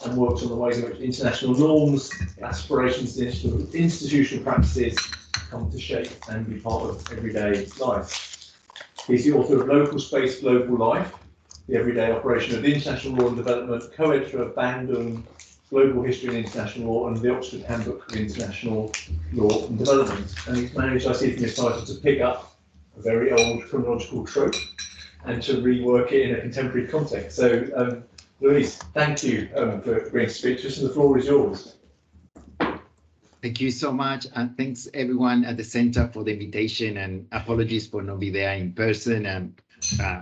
and works on the ways in which international norms, aspirations, and institutional practices come to shape and be part of everyday life. He's the author of Local Space, Global Life, the everyday operation of international law and development, co-editor of Bandung, Global History and International Law, and the Oxford Handbook of International Law and Development. And he's managed, I see from his title, to pick up a very old chronological trope and to rework it in a contemporary context. So, Luis, thank you for agreeing to speak to us, and the floor is yours. Thank you so much, and thanks everyone at the center for the invitation, and apologies for not being there in person. And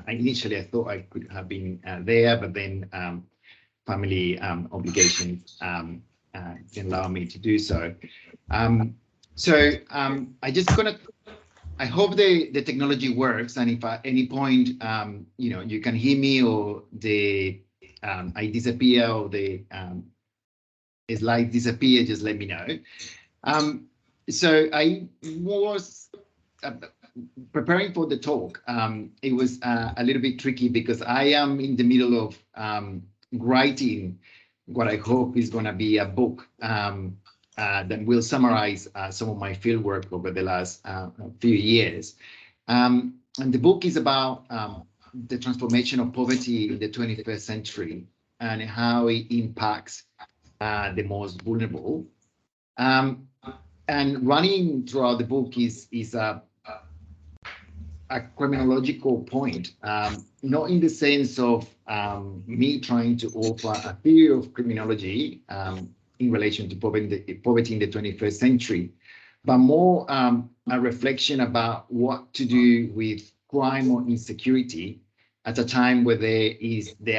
initially I thought I could have been there, but then family obligations didn't allow me to do so. I hope the technology works, and if at any point you can hear me, or I disappear, or the slides disappear, just let me know. So I was preparing for the talk. It was a little bit tricky because I am in the middle of writing what I hope is going to be a book that will summarize some of my fieldwork over the last few years. And the book is about the transformation of poverty in the 21st century and how it impacts the most vulnerable. And running throughout the book is a criminological point, not in the sense of me trying to offer a theory of criminology in relation to poverty in the 21st century, but more a reflection about what to do with crime or insecurity at a time where there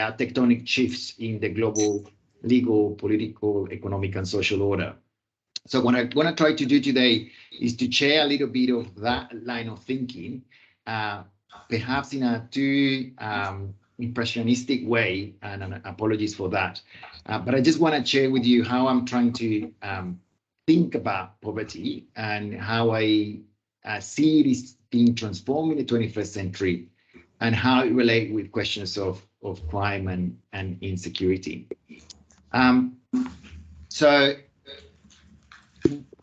are tectonic shifts in the global legal, political, economic, and social order. So what I'm going to try to do today is to share a little bit of that line of thinking, perhaps in a too impressionistic way, and apologies for that. But I just want to share with you how I'm trying to think about poverty and how I see it is being transformed in the 21st century, and how it relates with questions of crime and insecurity. So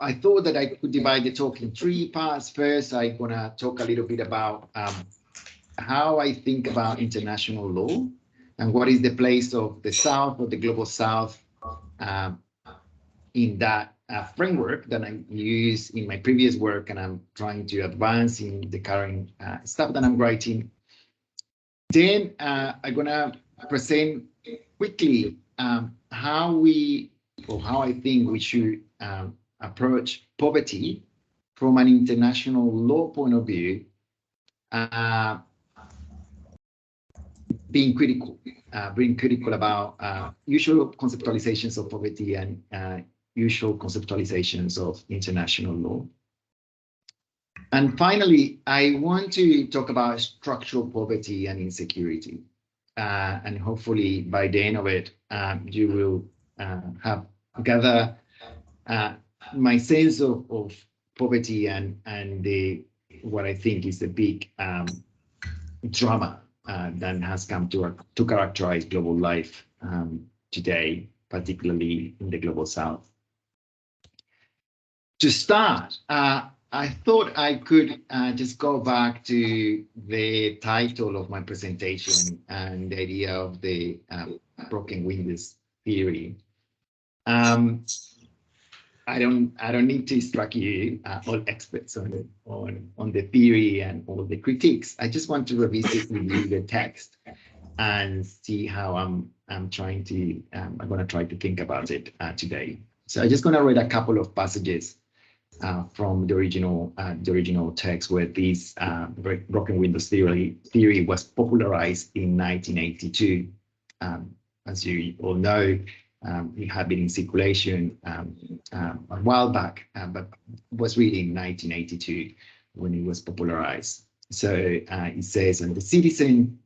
I thought that I could divide the talk in three parts. First, I'm going to talk a little bit about how I think about international law and what is the place of the South, or the global South, in that framework that I use in my previous work, and I'm trying to advance in the current stuff that I'm writing. Then I'm going to present quickly how I think we should approach poverty from an international law point of view, being critical about usual conceptualizations of poverty and usual conceptualizations of international law. And finally, I want to talk about structural poverty and insecurity. And hopefully by the end of it, you will have gather my sense of poverty and what I think is the big drama that has come to characterize global life today, particularly in the global South. To start, I thought I could just go back to the title of my presentation and the idea of the broken windows theory. I don't need to instruct you, all experts on the theory and all the critiques. I just want to revisit with you the text and see how I'm going to try to think about it today. So I'm just going to read a couple of passages from the original text, where this broken windows theory was popularized in 1982. As you all know, it had been in circulation a while back, but was really in 1982 when it was popularized. So it says, and the citizen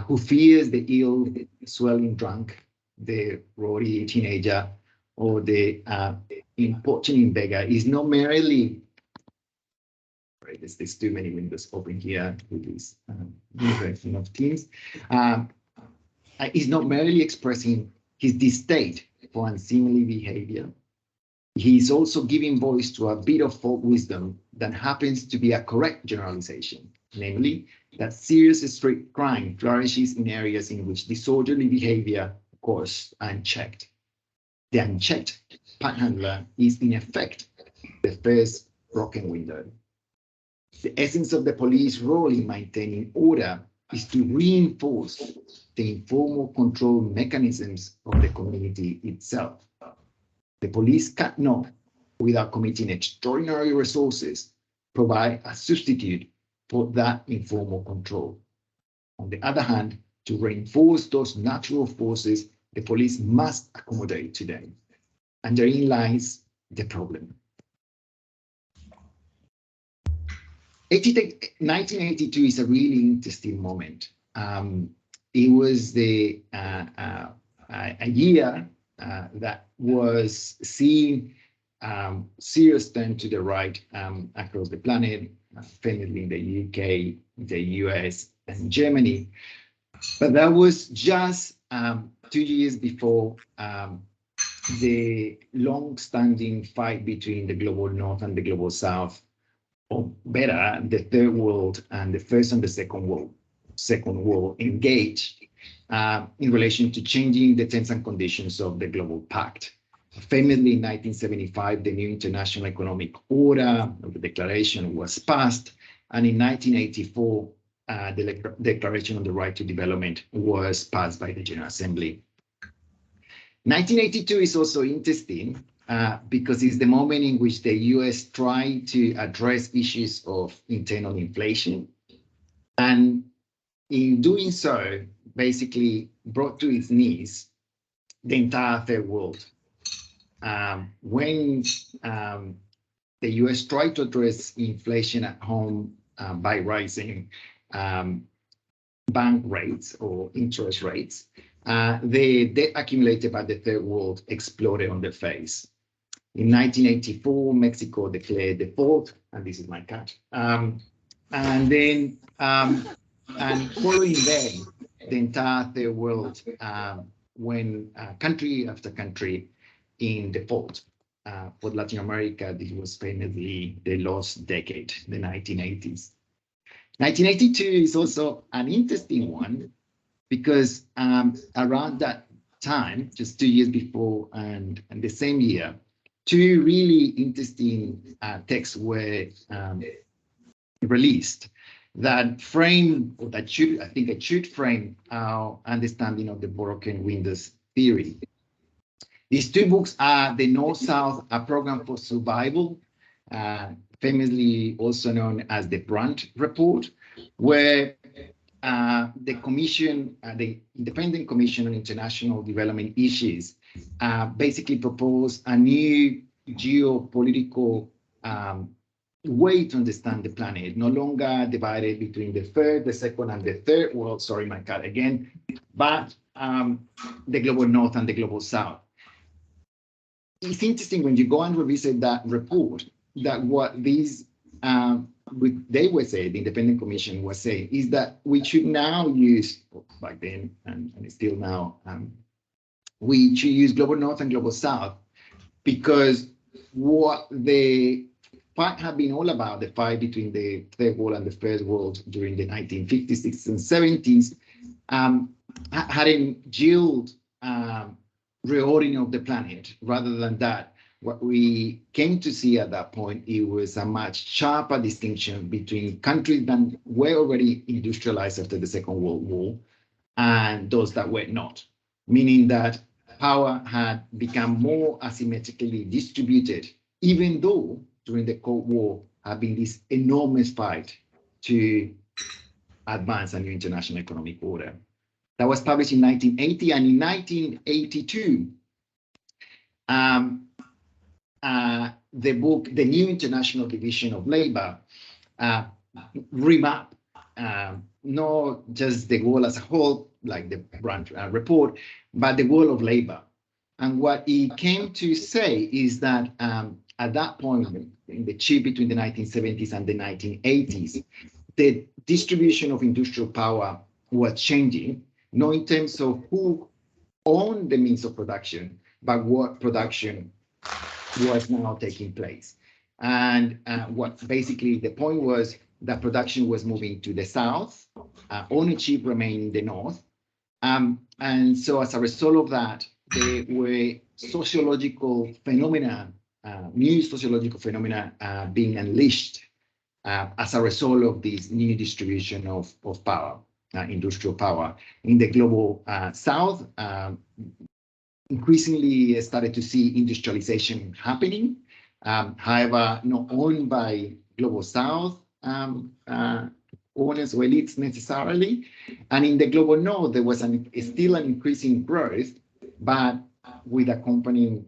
who fears the ill swelling drunk, the rowdy teenager, or the importunate beggar is not merely, right, there's too many windows open here with this version of Teams, is not merely expressing his distaste for unseemly behavior. He is also giving voice to a bit of folk wisdom that happens to be a correct generalization, namely that serious street crime flourishes in areas in which disorderly behavior goes unchecked. The unchecked panhandler is in effect the first broken window. The essence of the police role in maintaining order is to reinforce the informal control mechanisms of the community itself. The police cannot, without committing extraordinary resources, provide a substitute for that informal control. On the other hand, to reinforce those natural forces, the police must accommodate to them. And therein lies the problem. 1982 is a really interesting moment. It was a year that was seeing serious turn to the right across the planet, famously in the UK, the US, and Germany. But that was just 2 years before the long-standing fight between the global North and the global South, or better, the Third World and the First and the Second World engaged in relation to changing the terms and conditions of the Global Pact. Famously, in 1975, the new International Economic Order, the Declaration, was passed, and in 1984, the Declaration on the Right to Development was passed by the General Assembly. 1982 is also interesting because it's the moment in which the US tried to address issues of internal inflation, and in doing so, basically brought to its knees the entire Third World. When the US tried to address inflation at home by raising bank rates or interest rates, the debt accumulated by the Third World exploded on their face. In 1984, Mexico declared default, and this is my cat. And following then, the entire Third World went country after country in default. For Latin America, this was famously the lost decade, the 1980s. 1982 is also an interesting one because around that time, just 2 years before and the same year, two really interesting texts were released that frame, or that should, I think it should frame our understanding of the broken windows theory. These two books are The North-South, A Program for Survival, famously also known as the Brandt Report, where the commission, the Independent Commission on International Development Issues, basically proposed a new geopolitical way to understand the planet, no longer divided between the first, the second, and the third world, sorry, my cat again, but the global North and the global South. It's interesting when you go and revisit that report, that what these, they were saying, the Independent Commission was saying, is that we should now use, back then, and still now, we should use global North and global South, because what the fight had been all about, the fight between the Third World and the First World during the 1950s, 60s, and 70s, hadn't yielded reordering of the planet. Rather than that, what we came to see at that point, it was a much sharper distinction between countries that were already industrialized after the Second World War and those that were not, meaning that power had become more asymmetrically distributed, even though during the Cold War had been this enormous fight to advance a new international economic order. That was published in 1980, and in 1982, the book, The New International Division of Labor, remap not just the world as a whole, like the Brandt report, but the world of labor. And what it came to say is that at that point, in the chip between the 1970s and the 1980s, the distribution of industrial power was changing, not in terms of who own the means of production, but what production was now taking place. And what basically the point was that production was moving to the south, ownership remained in the north. And so as a result of that, there were sociological phenomena, new sociological phenomena being unleashed as a result of this new distribution of power, industrial power. In the global south, increasingly started to see industrialization happening, however, not owned by global south owners or elites necessarily. And in the global north, there was still an increasing growth, but with accompanying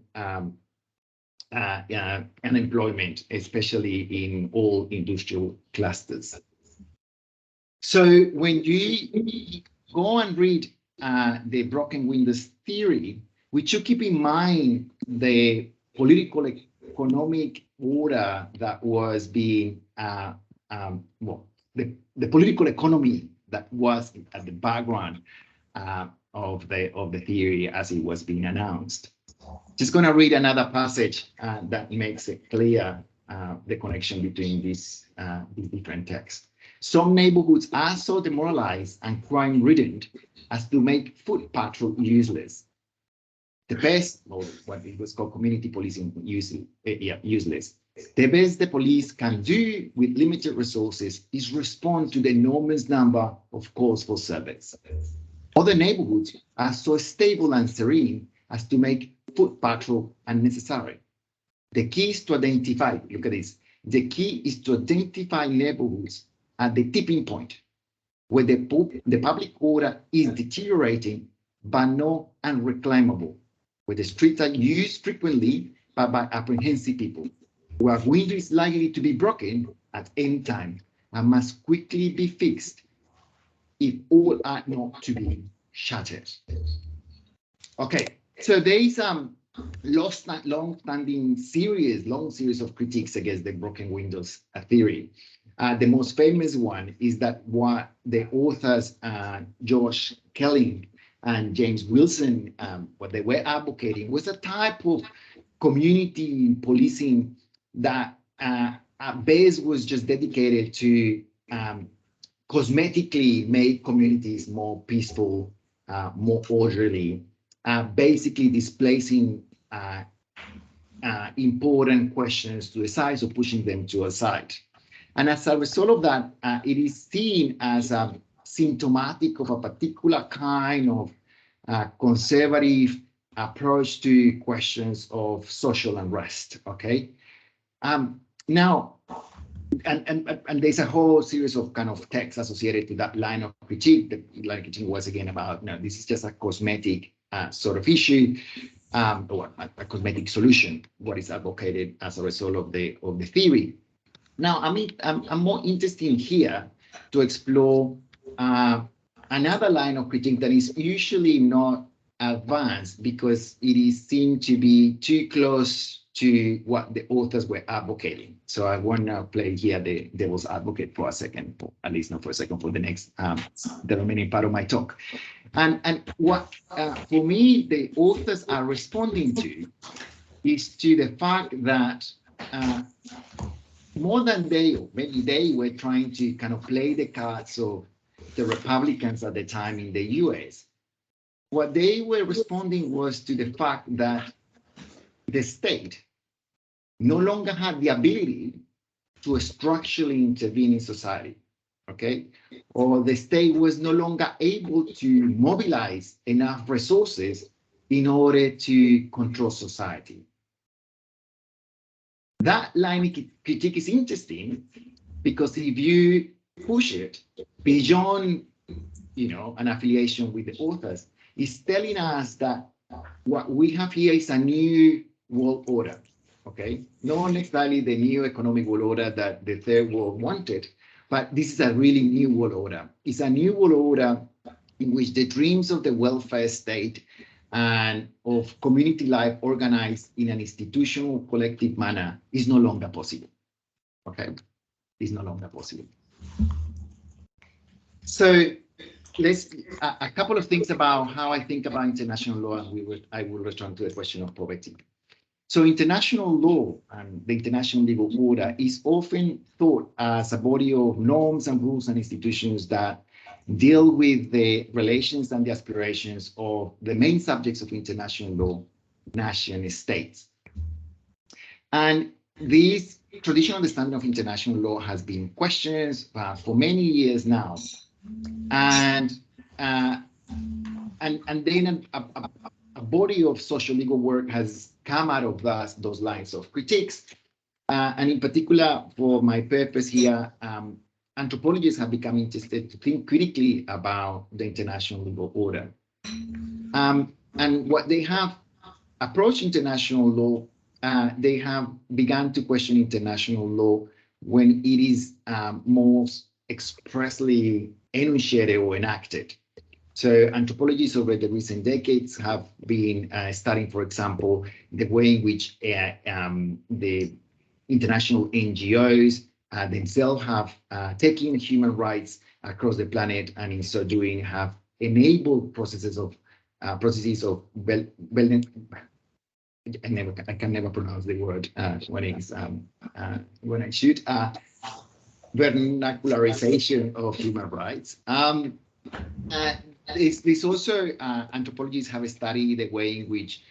unemployment, especially in all industrial clusters. So when you go and read the broken windows theory, we should keep in mind the political economic order that was being, the political economy that was at the background of the theory as it was being announced. Just going to read another passage that makes it clear the connection between these different texts. Some neighborhoods are so demoralized and crime-ridden as to make foot patrol useless. The best, or what it was called community policing, useless. The best the police can do with limited resources is respond to the enormous number of calls for service. Other neighborhoods are so stable and serene as to make foot patrol unnecessary. The key is to identify, look at this, the key is to identify neighborhoods at the tipping point where the public order is deteriorating but not unreclaimable, where the streets are used frequently but by apprehensive people, where a window is likely to be broken at any time and must quickly be fixed if all are not to be shattered. Okay, so there is long series of critiques against the broken windows theory. The most famous one is that what the authors Josh Kelling and James Wilson, what they were advocating was a type of community policing that at base was just dedicated to cosmetically make communities more peaceful, more orderly, basically displacing important questions to the side or pushing them to a side. And as a result of that, it is seen as symptomatic of a particular kind of conservative approach to questions of social unrest, okay? Now, and there's a whole series of kind of texts associated to that line of critique. The line of critique was again about, no, this is just a cosmetic sort of issue, or a cosmetic solution, what is advocated as a result of the theory. Now, I mean, I'm more interested here to explore another line of critique that is usually not advanced because it is seen to be too close to what the authors were advocating. So I want to play here the devil's advocate for a second, at least not for a second, for the next, the remaining part of my talk. And what, for me, the authors are responding to is to the fact that more than they, or maybe they were trying to kind of play the cards of the Republicans at the time in the US. What they were responding was to the fact that the state no longer had the ability to structurally intervene in society, okay? Or the state was no longer able to mobilize enough resources in order to control society. That line of critique is interesting because if you push it beyond, an affiliation with the authors, it's telling us that what we have here is a new world order, okay? Not necessarily the new economic world order that the Third World wanted, but this is a really new world order. It's a new world order in which the dreams of the welfare state and of community life organized in an institutional collective manner is no longer possible, okay? It's no longer possible. So let's a couple of things about how I think about international law, and I will return to the question of poverty. So international law and the international legal order is often thought as a body of norms and rules and institutions that deal with the relations and the aspirations of the main subjects of international law, nation states. And this traditional understanding of international law has been questioned for many years now. And then a body of social legal work has come out of those lines of critiques. And in particular, for my purpose here, anthropologists have become interested to think critically about the international legal order. And what they have approached international law, they have begun to question international law when it is most expressly enunciated or enacted. So anthropologists over the recent decades have been studying, for example, the way in which the international NGOs themselves have taken human rights across the planet, and in so doing have enabled processes of I can never pronounce the word when I shoot vernacularization of human rights. This also anthropologists have studied the way in which,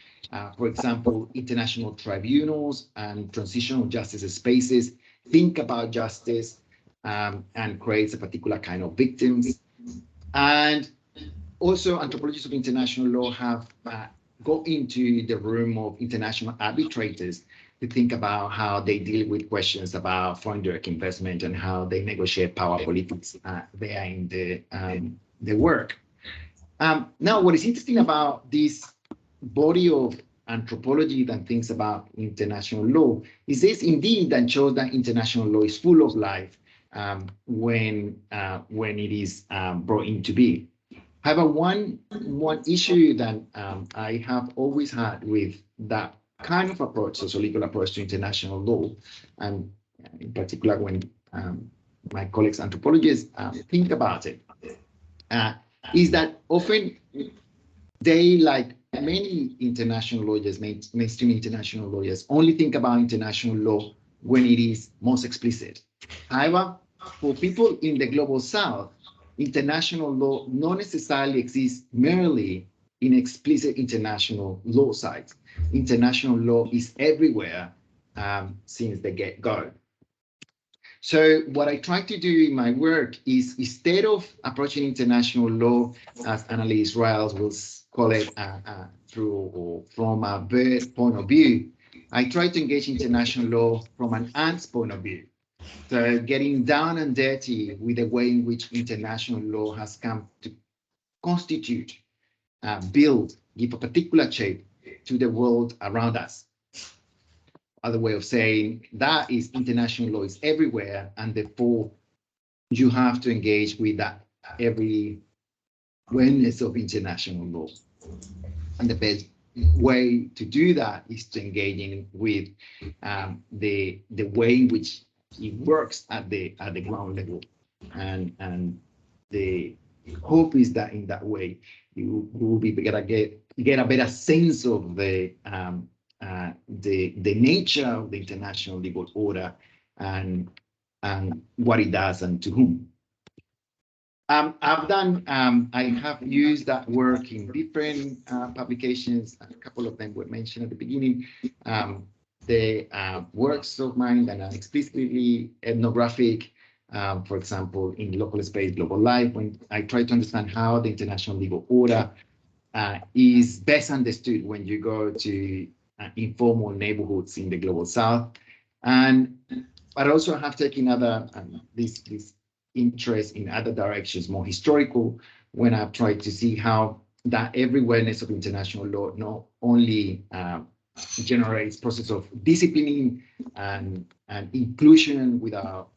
for example, international tribunals and transitional justice spaces think about justice and creates a particular kind of victims. And also anthropologists of international law have got into the room of international arbitrators to think about how they deal with questions about foreign direct investment and how they negotiate power politics there in the work. Now, what is interesting about this body of anthropology that thinks about international law is this indeed that shows that international law is full of life when it is brought into being. However, one issue that I have always had with that kind of approach, social legal approach to international law, and in particular when my colleagues anthropologists think about it, is that often they, like many international lawyers, mainstream international lawyers, only think about international law when it is most explicit. However, for people in the global south, international law not necessarily exists merely in explicit international law sites. International law is everywhere since the get-go. So what I try to do in my work is, instead of approaching international law, as Annalise Riles will call it, through or from a bird point of view, I try to engage international law from an ant's point of view. So getting down and dirty with the way in which international law has come to constitute, build, give a particular shape to the world around us. Other way of saying that is international law is everywhere, and therefore you have to engage with that every awareness of international law. And the best way to do that is to engage in with the way in which it works at the ground level, and the hope is that in that way you will be able to get a better sense of the nature of the international legal order and what it does and to whom. I have used that work in different publications. A couple of them were mentioned at the beginning. The works of mine that are explicitly ethnographic, for example, in local space, global life, when I try to understand how the international legal order is best understood when you go to informal neighborhoods in the global south. But also have taken other this interest in other directions, more historical, when I've tried to see how that every awareness of international law not only generates process of disciplining and inclusion without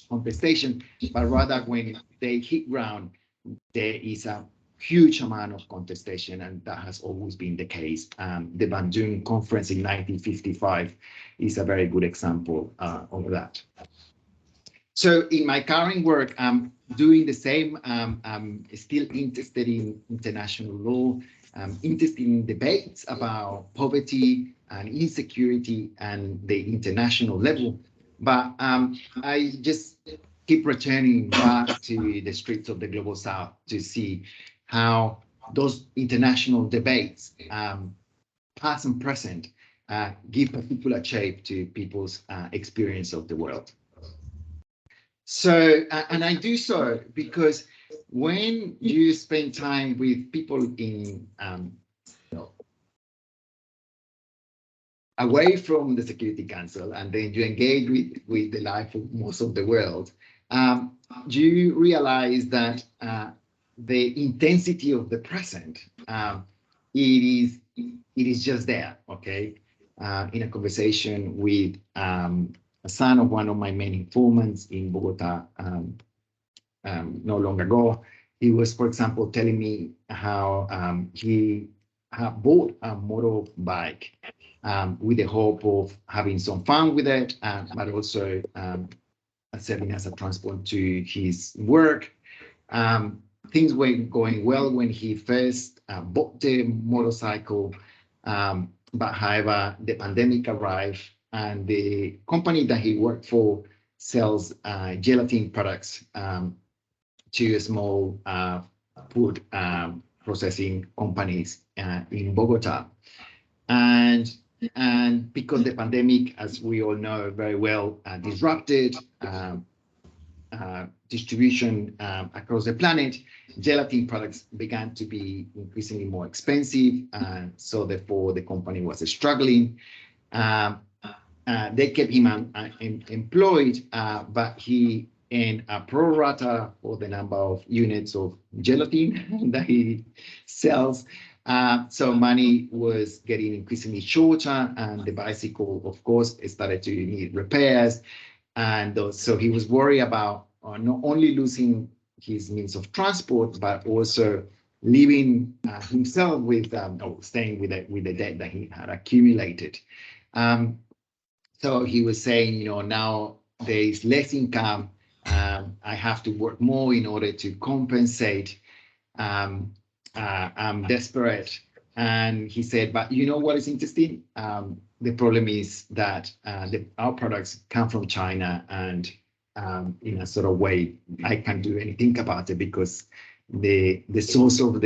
contestation, but rather when they hit ground, there is a huge amount of contestation, and that has always been the case. The Bandung Conference in 1955 is a very good example of that. So in my current work, I'm doing the same. I'm still interested in international law. I'm interested in debates about poverty and insecurity and the international level. But I just keep returning back to the streets of the global south to see how those international debates, past and present, give particular shape to people's experience of the world. So, and I do so because when you spend time with people in, away from the Security Council, and then you engage with the life of most of the world, you realize that the intensity of the present, it is just there, okay? In a conversation with a son of one of my main informants in Bogota, no long ago, he was, for example, telling me how he had bought a motorbike with the hope of having some fun with it, but also serving as a transport to his work. Things were going well when he first bought the motorcycle, but however, the pandemic arrived and the company that he worked for sells gelatin products to small food processing companies in Bogota. And because the pandemic, as we all know very well, disrupted distribution across the planet, gelatin products began to be increasingly more expensive. So therefore, the company was struggling. They kept him employed, but he earned a pro rata for the number of units of gelatin that he sells. So money was getting increasingly shorter, and the bicycle, of course, started to need repairs. And so he was worried about not only losing his means of transport, but also leaving himself with, or staying with the debt that he had accumulated. So he was saying, now there is less income. I have to work more in order to compensate. I'm desperate. And he said, but you know what is interesting? The problem is that our products come from China, and in a sort of way, I can't do anything about it because the source of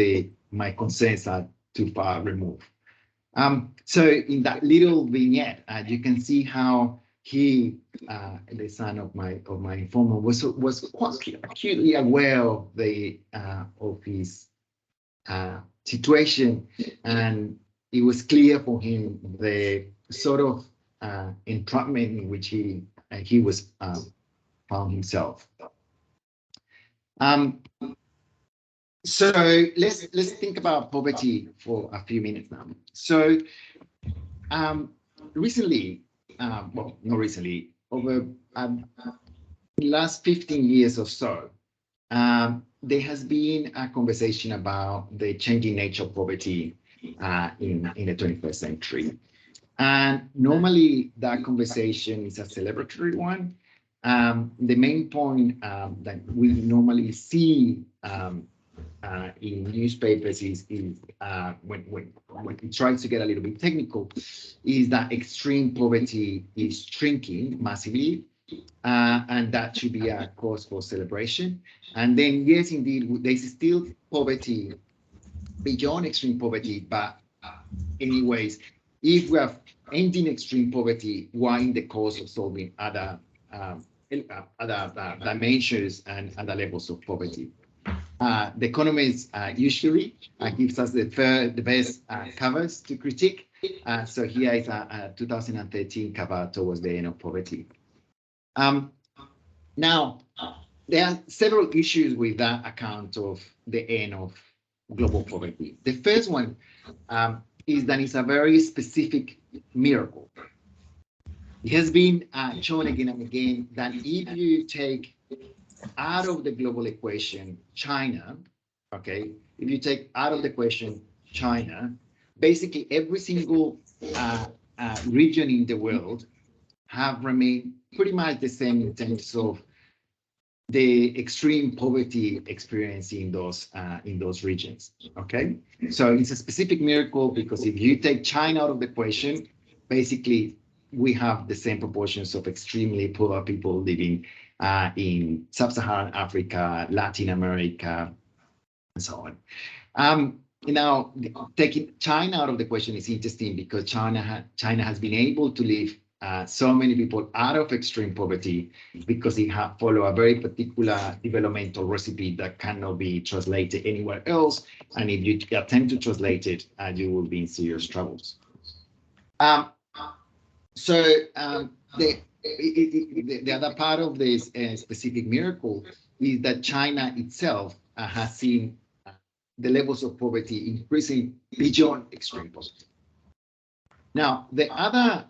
my concerns are too far removed. So in that little vignette, you can see how he, the son of my informant, was quite acutely aware of his situation, and it was clear for him the sort of entrapment in which he was found himself. So let's think about poverty for a few minutes now. So recently, well, not recently, over the last 15 years or so, there has been a conversation about the changing nature of poverty in the 21st century. And normally that conversation is a celebratory one. The main point that we normally see in newspapers is when it tries to get a little bit technical, is that extreme poverty is shrinking massively, and that should be a cause for celebration. And then, yes, indeed, there's still poverty beyond extreme poverty, but anyways, if we are ending extreme poverty, why in the course of solving other dimensions and other levels of poverty? The Economist usually gives us the best covers to critique. So here is a 2013 cover towards the end of poverty. Now, there are several issues with that account of the end of global poverty. The first one is that it's a very specific miracle. It has been shown again and again that if you take out of the global equation China, okay, if you take out of the equation China, basically every single region in the world have remained pretty much the same in terms of the extreme poverty experienced in those regions. Okay, so it's a specific miracle because if you take China out of the equation, basically we have the same proportions of extremely poor people living in sub-Saharan Africa, Latin America, and so on. Now, taking China out of the question is interesting because China has been able to live so many people out of extreme poverty because it has followed a very particular developmental recipe that cannot be translated anywhere else. And if you attempt to translate it, you will be in serious troubles. The other part of this specific miracle is that China itself has seen the levels of poverty increasing beyond extreme poverty. Now, the other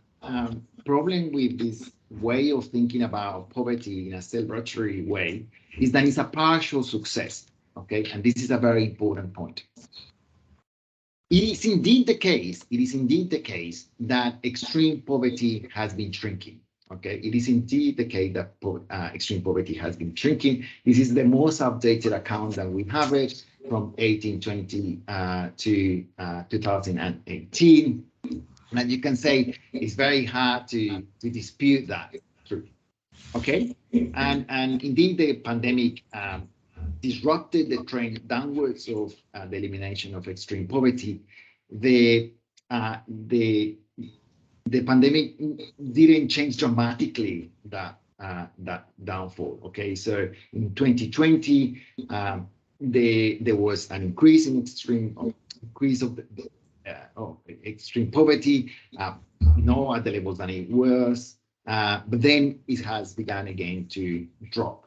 problem with this way of thinking about poverty in a celebratory way is that it's a partial success, okay? And this is a very important point. It is indeed the case that extreme poverty has been shrinking, okay? It is indeed the case that extreme poverty has been shrinking. This is the most updated account that we have it from 1820 to 2018. And you can say it's very hard to dispute that truth, okay? And indeed, the pandemic disrupted the trend downwards of the elimination of extreme poverty. The pandemic didn't change dramatically that downfall, okay? So in 2020, there was an increase in extreme poverty, at the levels that it was, but then it has begun again to drop.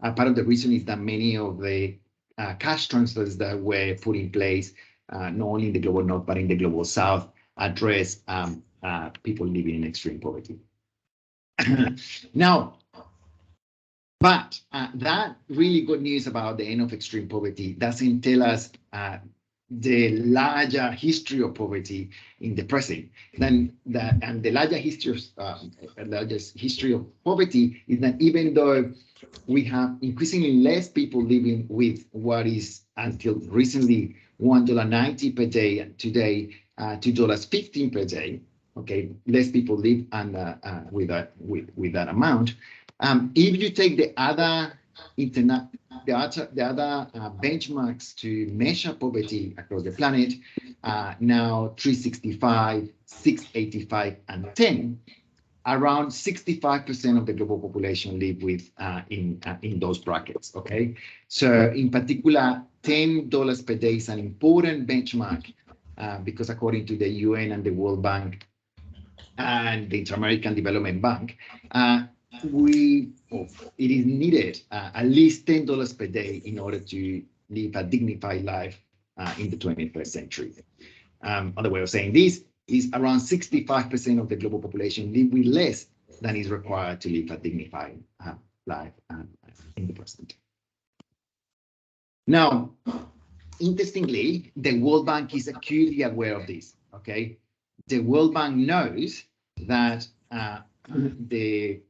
Part of the reason is that many of the cash transfers that were put in place, not only in the global north, but in the global south, address people living in extreme poverty. Now, but that really good news about the end of extreme poverty doesn't tell us the larger history of poverty in the present. And the largest history of poverty is that even though we have increasingly less people living with what is until recently $1.90 per day, and today $2.15 per day. Okay, less people live with that amount. If you take the other benchmarks to measure poverty across the planet, now 365, 685, and 10, around 65% of the global population live with in those brackets. Okay, so in particular, $10 per day is an important benchmark because according to the UN and the World Bank and the Inter-American Development Bank, it is needed at least $10 per day in order to live a dignified life in the 21st century. Another way of saying this is around 65% of the global population live with less than is required to live a dignified life in the present. Now, interestingly, the World Bank is acutely aware of this, okay? The World Bank knows that the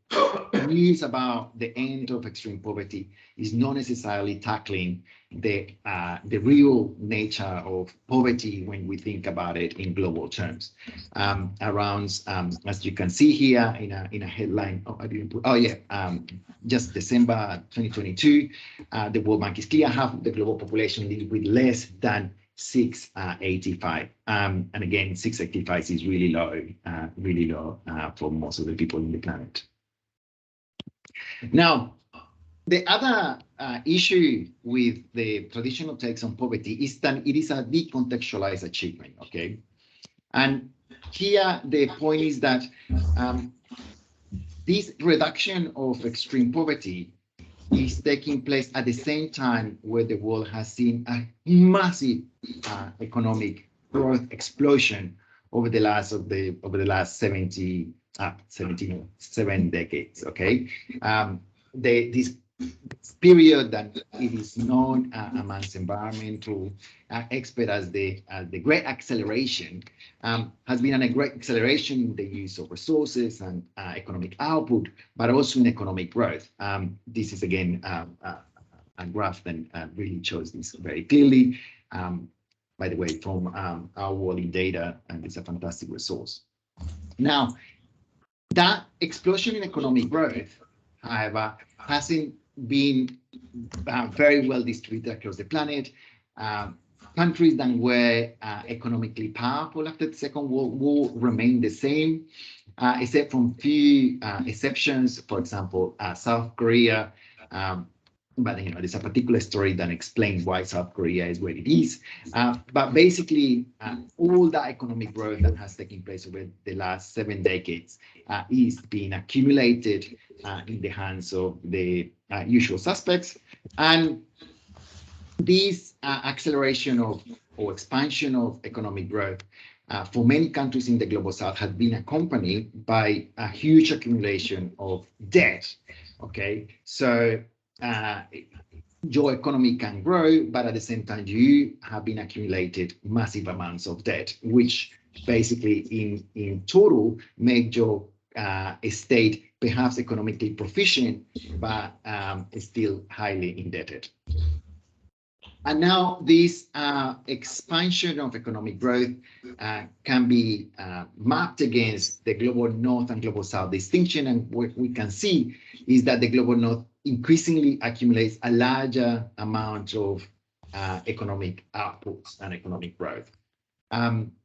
news about the end of extreme poverty is not necessarily tackling the real nature of poverty when we think about it in global terms. As you can see here in a headline, just December 2022, the World Bank is clear half of the global population live with less than 685, and again, 685 is really low for most of the people in the planet. Now, the other issue with the traditional takes on poverty is that it is a decontextualized achievement, okay? And here the point is that this reduction of extreme poverty is taking place at the same time where the world has seen a massive economic growth explosion over the last 7 decades. Okay, this period that it is known amongst environmental experts as the Great Acceleration, has been a great acceleration in the use of resources and economic output, but also in economic growth. This is again a graph that really shows this very clearly. By the way, from our Wally data, and it's a fantastic resource. Now, that explosion in economic growth, however, hasn't been very well distributed across the planet. Countries that were economically powerful after the Second World War remain the same, except from few exceptions. For example, South Korea. But there's a particular story that explains why South Korea is where it is. But basically, all that economic growth that has taken place over the last 7 decades is being accumulated in the hands of the usual suspects. And this acceleration of or expansion of economic growth for many countries in the global south has been accompanied by a huge accumulation of debt. Okay, so your economy can grow, but at the same time, you have been accumulated massive amounts of debt, which basically in total make your state perhaps economically proficient, but still highly indebted. And now this expansion of economic growth can be mapped against the global north and global south distinction. And what we can see is that the global north increasingly accumulates a larger amount of economic outputs and economic growth.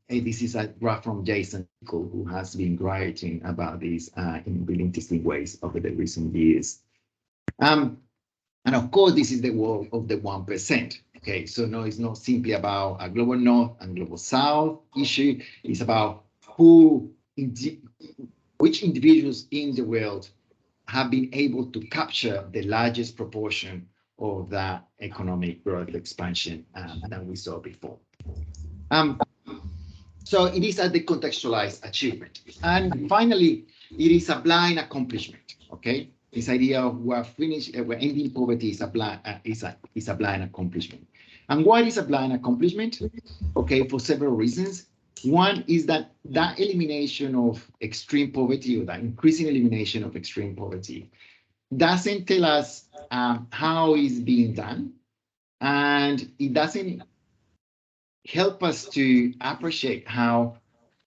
This is a graph from Jason, who has been writing about this in really interesting ways over the recent years. And of course, this is the world of the 1%. Okay, so no, it's not simply about a global north and global south issue. It's about which individuals in the world have been able to capture the largest proportion of that economic growth expansion than we saw before. So it is a decontextualized achievement. And finally, it is a blind accomplishment, okay? This idea of we're ending poverty is a blind accomplishment. And why is a blind accomplishment? Okay, for several reasons. One is that elimination of extreme poverty, or that increasing elimination of extreme poverty, doesn't tell us how it's being done, and it doesn't help us to appreciate how,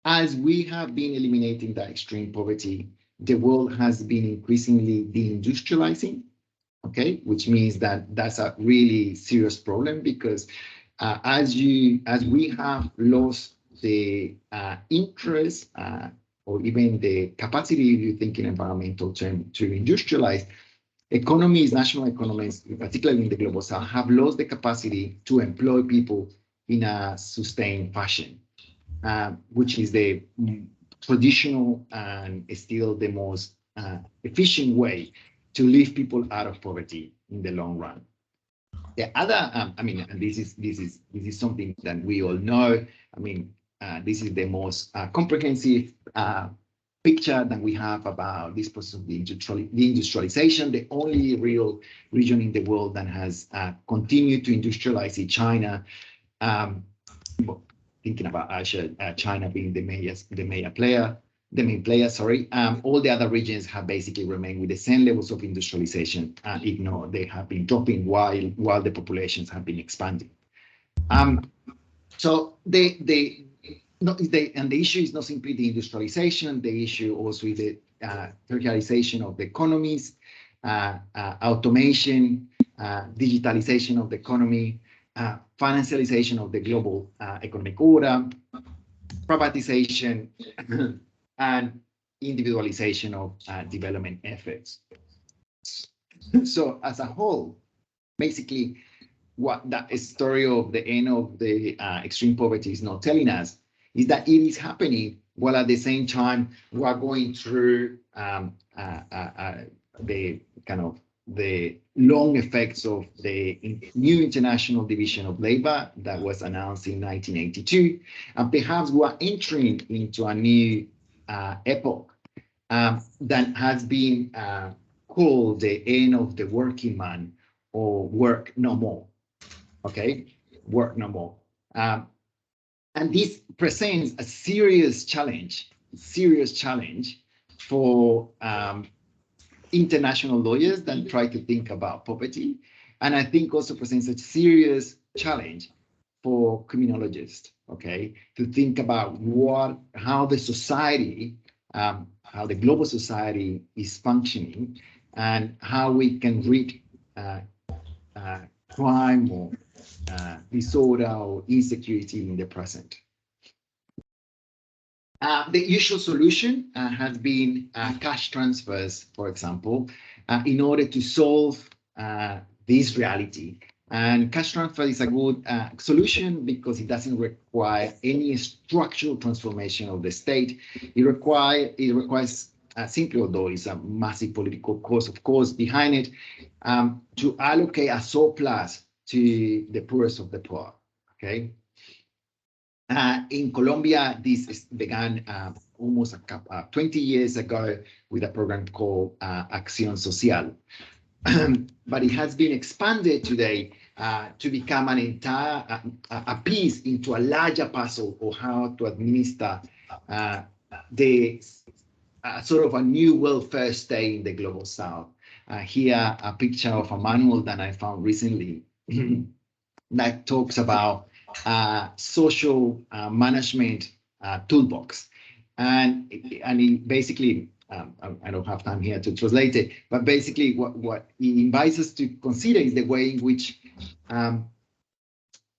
as we have been eliminating that extreme poverty, the world has been increasingly deindustrializing, okay, which means that that's a really serious problem, because as we have lost the interest or even the capacity, if you think in environmental terms, to industrialize, economies, national economies, particularly in the global south, have lost the capacity to employ people in a sustained fashion, which is the traditional and still the most efficient way to lift people out of poverty in the long run. The other, and this is something that we all know. This is the most comprehensive picture that we have about this process of the industrialization. The only real region in the world that has continued to industrialize is China. Thinking about Asia, China being the main player. All the other regions have basically remained with the same levels of industrialization, if not, they have been dropping while the populations have been expanding. So the issue is not simply the industrialization. The issue also is the tertiarization of the economies, automation, digitalization of the economy, financialization of the global economic order, privatization, and individualization of development efforts. So as a whole, basically, what that story of the end of the extreme poverty is not telling us is that it is happening while at the same time we are going through the long effects of the new International Division of Labor that was announced in 1982, and perhaps we are entering into a new epoch that has been called the end of the working man or work no more. Okay, work no more. And this presents a serious challenge for international lawyers that try to think about poverty. And I think also presents a serious challenge for criminologists, okay, to think about how the society, how the global society is functioning and how we can read crime or disorder or insecurity in the present. The usual solution has been cash transfers, for example, in order to solve this reality. And cash transfer is a good solution because it doesn't require any structural transformation of the state. It requires simply, although it's a massive political cost, of course, behind it, to allocate a surplus to the poorest of the poor. Okay. In Colombia, this began almost 20 years ago with a program called Acción Social. But it has been expanded today to become an entire a piece into a larger puzzle of how to administer the sort of a new welfare state in the global south. Here, a picture of a manual that I found recently that talks about social management toolbox. And it basically, I don't have time here to translate it, but basically what it invites us to consider is the way in which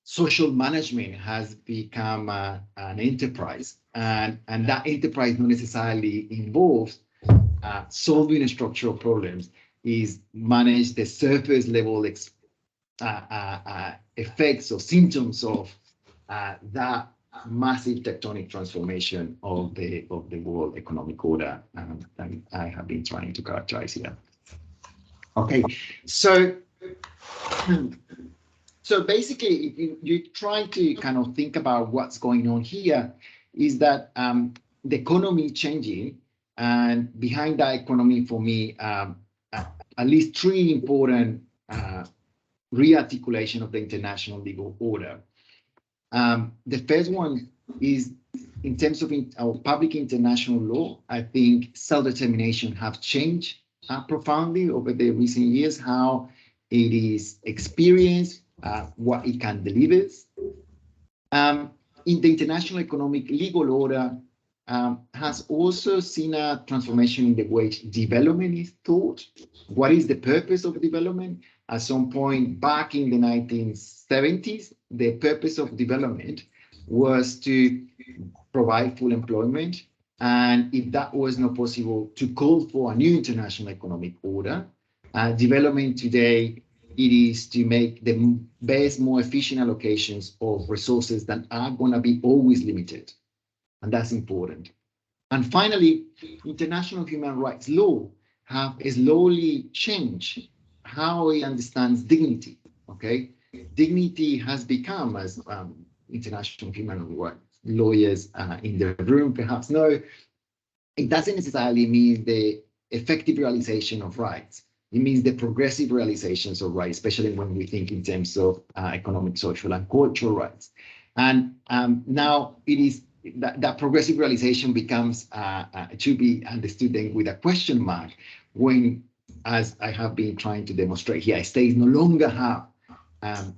social management has become an enterprise. And that enterprise not necessarily involves solving structural problems, is manage the surface level effects or symptoms of that massive tectonic transformation of the world economic order that I have been trying to characterize here. Okay, so basically, if you try to kind of think about what's going on here, is that the economy changing, and behind that economy, for me, at least three important re-articulation of the international legal order. The first one is in terms of our public international law. I think self-determination have changed profoundly over the recent years, how it is experienced, what it can deliver. In the international economic legal order, has also seen a transformation in the way development is thought. What is the purpose of development? At some point back in the 1970s, the purpose of development was to provide full employment. And if that was not possible, to call for a new international economic order. Development today, it is to make the best, more efficient allocations of resources that are going to be always limited. And that's important. And finally, international human rights law have slowly changed how it understands dignity. Okay, dignity has become, as international human rights lawyers in the room perhaps know, it doesn't necessarily mean the effective realization of rights. It means the progressive realizations of rights, especially when we think in terms of economic, social, and cultural rights. And now it is that progressive realization becomes to be understood then with a question mark when, as I have been trying to demonstrate here, states no longer have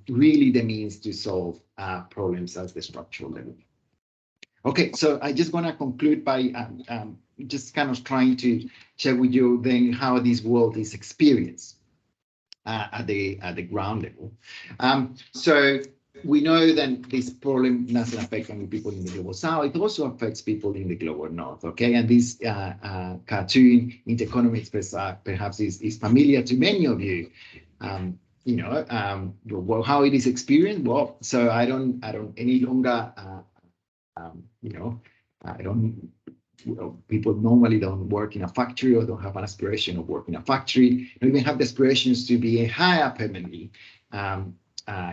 really the means to solve problems at the structural level. Okay, so I just want to conclude by just kind of trying to share with you then how this world is experienced at the ground level. So we know that this problem doesn't affect only people in the global south, it also affects people in the global north, okay? And this cartoon, Intereconomics, perhaps is familiar to many of you. You know, well, how it is experienced. Well, so I don't any longer, you know, people normally don't work in a factory or don't have an aspiration of working in a factory, don't even have the aspirations to be higher permanently.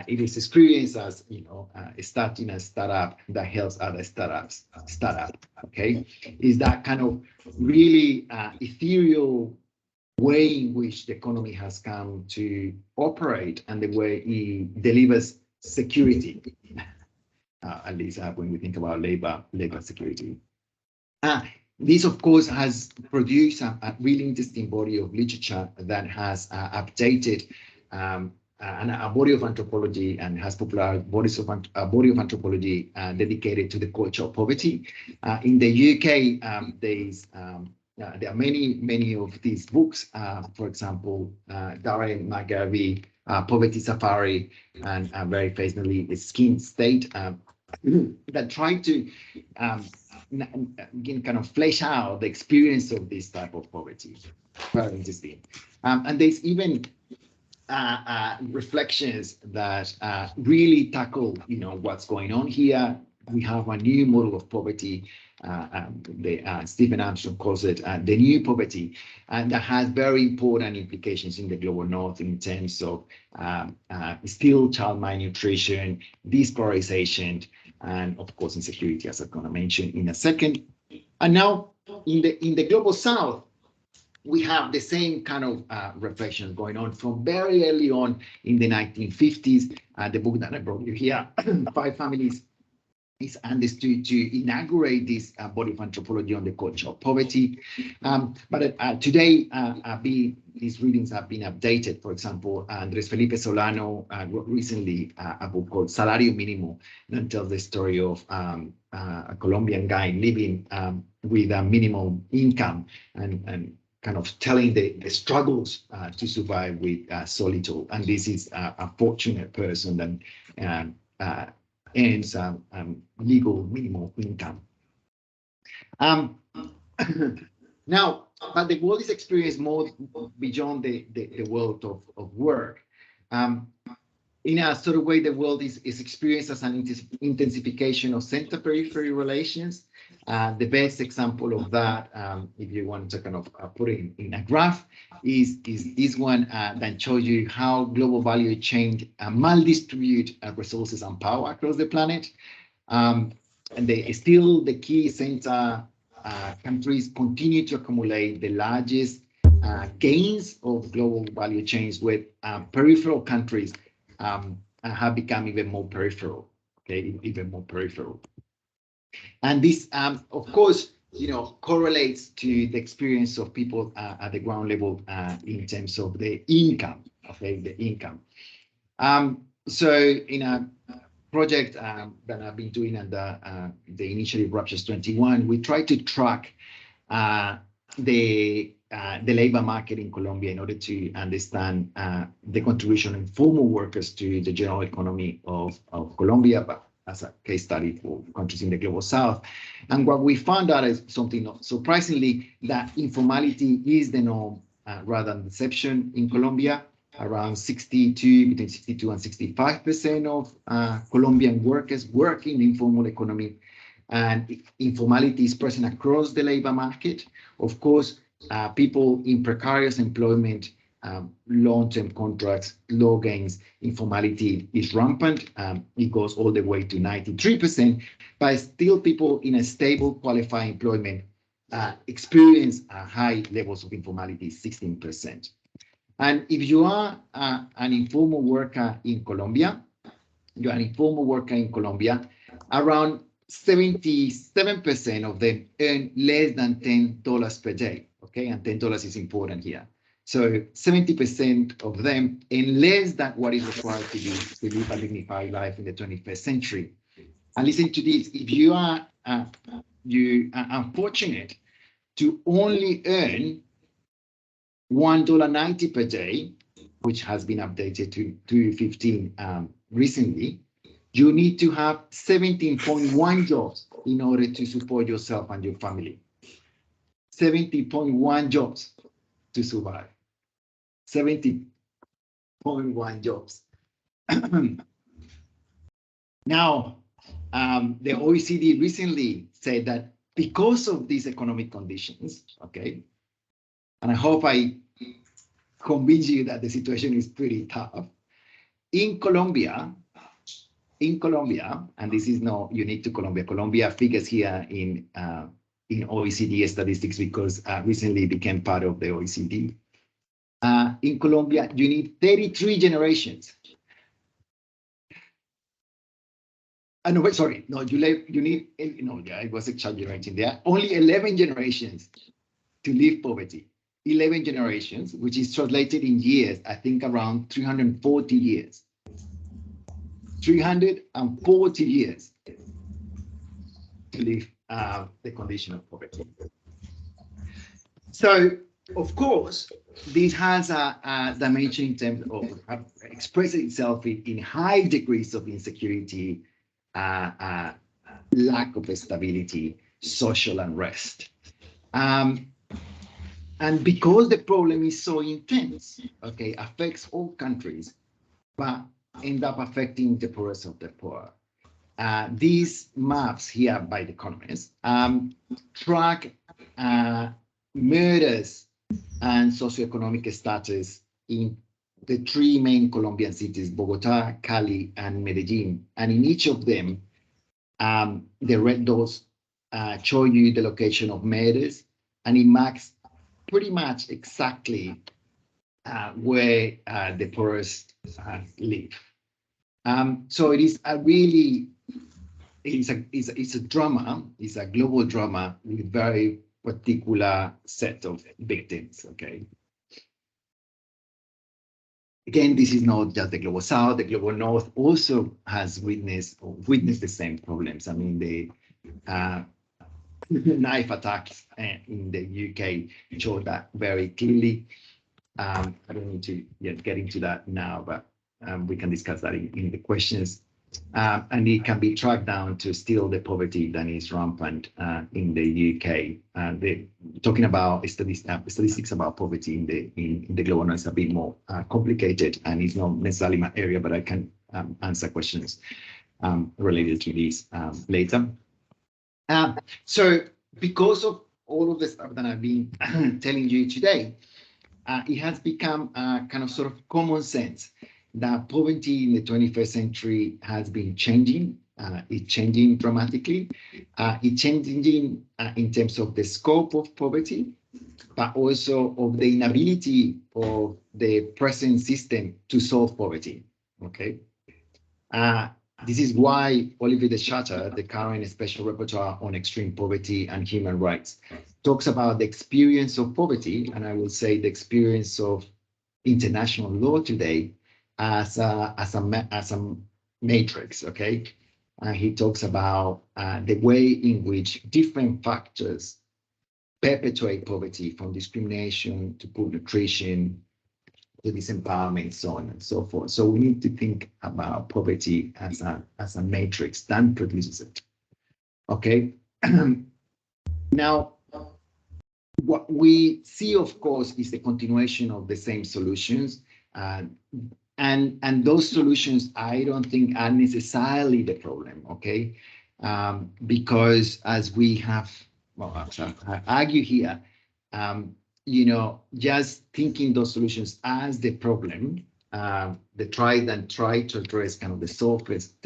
It is experienced as, you know, starting a startup that helps other startups start up, okay? Is that kind of really ethereal way in which the economy has come to operate and the way it delivers security, at least when we think about labor security. This, of course, has produced a really interesting body of literature that has updated and a body of anthropology and has popularized a body of anthropology dedicated to the culture of poverty. In the UK, there are many of these books. For example, Darren McGarvey, Poverty Safari, and very famously, Skin State, that try to kind of flesh out the experience of this type of poverty. Very interesting. And there's even reflections that really tackle, what's going on here. We have a new model of poverty. Stephen Armstrong calls it the new poverty, and that has very important implications in the global north in terms of still child malnutrition, despolarization, and of course insecurity, as I'm going to mention in a second. And now in the global south, we have the same kind of reflection going on from very early on in the 1950s. The book that I brought you here, Five Families, is understood to inaugurate this body of anthropology on the culture of poverty. But today, these readings have been updated. For example, Andres Felipe Solano wrote recently a book called Salario Mínimo, that tells the story of a Colombian guy living with a minimum income and kind of telling the struggles to survive with solitude. And this is a fortunate person that earns legal minimum income. Now, but the world is experienced more beyond the world of work. In a sort of way, the world is experienced as an intensification of center-periphery relations. The best example of that, if you want to kind of put it in a graph, is this one that shows you how global value chain maldistribute resources and power across the planet. And still the key center countries continue to accumulate the largest gains of global value chains, with peripheral countries have become even more peripheral, even more peripheral. And this, of course, correlates to the experience of people at the ground level in terms of the income, the income. So in a project that I've been doing under the initiative Raptures 21, we try to track the labor market in Colombia in order to understand the contribution of informal workers to the general economy of Colombia, but as a case study for countries in the global south. And what we found out is something not surprisingly, that informality is the norm rather than the exception in Colombia. Around between 62 and 65% of Colombian workers work in the informal economy, and informality is present across the labor market. Of course, people in precarious employment, long-term contracts, low gains, informality is rampant. It goes all the way to 93%, but still people in a stable, qualified employment experience high levels of informality, 16%. And if you are an informal worker in Colombia, around 77% of them earn less than $10 per day, and $10 is important here. So 70% of them earn less than what is required to live a dignified life in the 21st century. And listen to this: if you are unfortunate to only earn $1.90 per day, which has been updated to $2.15 recently, you need to have 17.1 jobs in order to support yourself and your family. 70.1 jobs to survive. 70.1 jobs. Now, the OECD recently said that because of these economic conditions, and I hope I convince you that the situation is pretty tough. In Colombia, and this is not unique to Colombia. Colombia figures here in OECD statistics because recently became part of the OECD. In Colombia, you need 33 generations. No, wait, sorry. No, you need, no, yeah, I was exaggerating. There are only 11 generations to leave poverty. 11 generations, which is translated in years, I think around 340 years. 340 years to leave the condition of poverty. So, of course, this has a dimension in terms of expressing itself in high degrees of insecurity, lack of stability, social unrest. And because the problem is so intense, okay, affects all countries, but end up affecting the poorest of the poor. These maps here by the economists track murders and socioeconomic status in the three main Colombian cities, Bogota, Cali, and Medellin. And in each of them, the red dots show you the location of murders, and it marks pretty much exactly where the poorest live. So it is a really, it's a drama, it's a global drama with very particular set of victims, okay? Again, this is not just the global south, the global north also has witnessed the same problems. I mean, the knife attacks in the UK show that very clearly. I don't need to get into that now, but we can discuss that in the questions. And it can be tracked down to still the poverty that is rampant in the UK. Talking about statistics about poverty in the global north is a bit more complicated, and it's not necessarily my area, but I can answer questions related to this later. So because of all of the stuff that I've been telling you today, it has become kind of sort of common sense that poverty in the 21st century has been changing. It's changing dramatically. It's changing in terms of the scope of poverty, but also of the inability of the present system to solve poverty, okay? This is why Olivier de Schutter, the current special rapporteur on extreme poverty and human rights, talks about the experience of poverty, and I will say the experience of international law today as a matrix, okay? He talks about the way in which different factors perpetuate poverty, from discrimination to poor nutrition, to disempowerment, so on and so forth. So we need to think about poverty as a matrix that produces it. Okay. Now, what we see, of course, is the continuation of the same solutions, and those solutions I don't think are necessarily the problem. Okay, because as we have, well, I argue here. You know, just thinking those solutions as the problem, try to address kind of the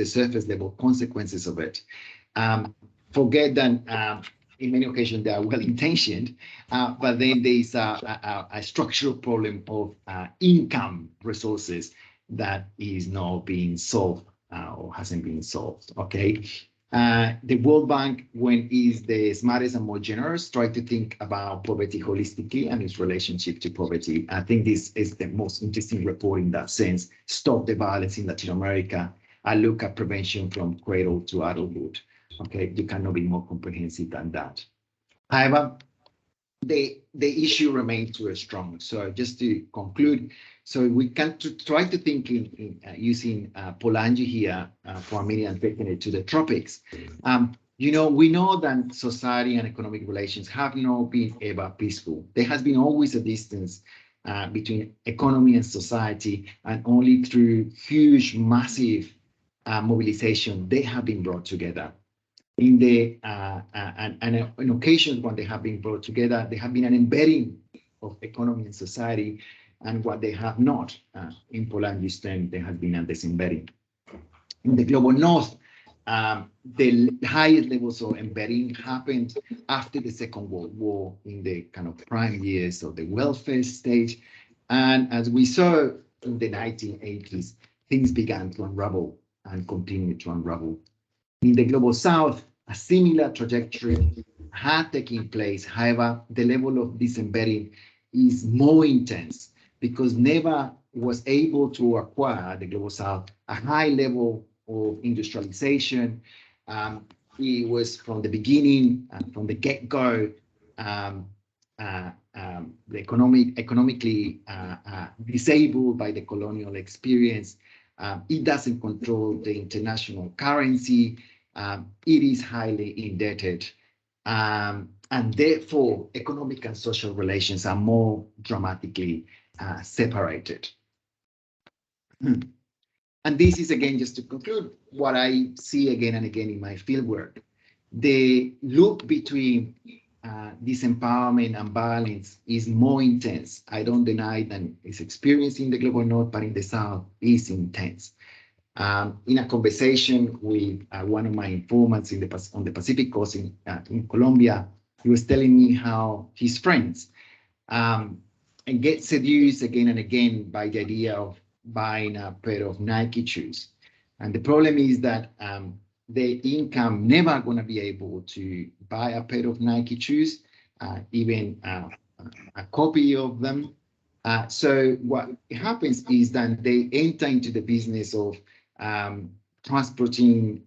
surface level consequences of it. Forget that in many occasions they are well-intentioned, but then there's a structural problem of income resources that is not being solved or hasn't been solved, okay? The World Bank, when is the smartest and more generous, try to think about poverty holistically and its relationship to poverty. I think this is the most interesting report in that sense. Stop the violence in Latin America. I look at prevention from cradle to adulthood. Okay, you cannot be more comprehensive than that. However, the issue remains too strong. So just to conclude, so we can try to think in using Polanyi here for Armenian taking it to the tropics. You know, we know that society and economic relations have not been ever peaceful. There has been always a distance between economy and society, and only through huge, massive mobilization, they have been brought together. In the and on occasions when they have been brought together, there have been an embedding of economy and society, and what they have not, in Polanyi's term, there has been a disembedding. In the global north, the highest levels of embedding happened after the Second World War, in the kind of prime years of the welfare state. And as we saw in the 1980s, things began to unravel and continue to unravel. In the Global South, a similar trajectory had taken place. However, the level of disembedding is more intense because never was able to acquire the Global South a high level of industrialization. It was from the beginning, from the get-go, economically disabled by the colonial experience. It doesn't control the international currency. It is highly indebted. And therefore, economic and social relations are more dramatically separated. And this is, again, just to conclude, what I see again and again in my fieldwork. The loop between disempowerment and violence is more intense. I don't deny that it's experienced in the Global North, but in the South is intense. In a conversation with one of my informants on the Pacific Coast in Colombia, he was telling me how his friends get seduced again and again by the idea of buying a pair of Nike shoes. And the problem is that the income never going to be able to buy a pair of Nike shoes, even a copy of them. So what happens is that they enter into the business of transporting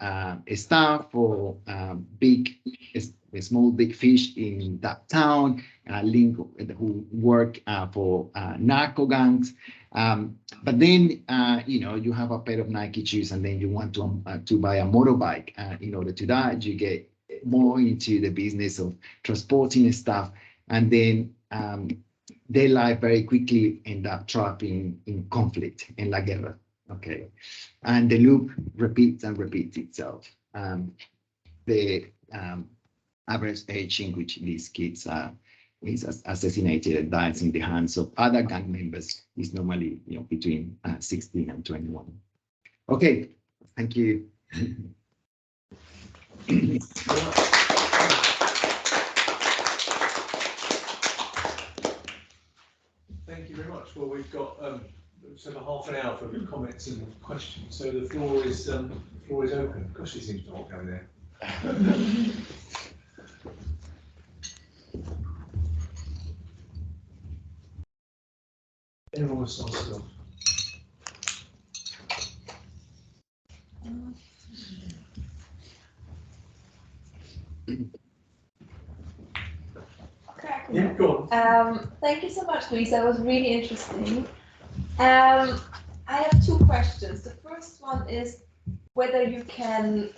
staff for small big fish in that town, who work for narco gangs. But then, you have a pair of Nike shoes, and then you want to buy a motorbike. In order to that, you get more into the business of transporting stuff, and then their life very quickly end up trapped in conflict, in la guerra. Okay, and the loop repeats and repeats itself. The average age in which these kids is assassinated and dies in the hands of other gang members is normally between 16 and 21. Okay, thank you. Thank you very much. Well, we've got sort of half an hour for comments and questions, so the floor is open. Gosh, he seems to hot down there. Anyone wants to start off? Yeah, go on. Thank you so much, Luis. That was really interesting. I have two questions. The first one is whether you can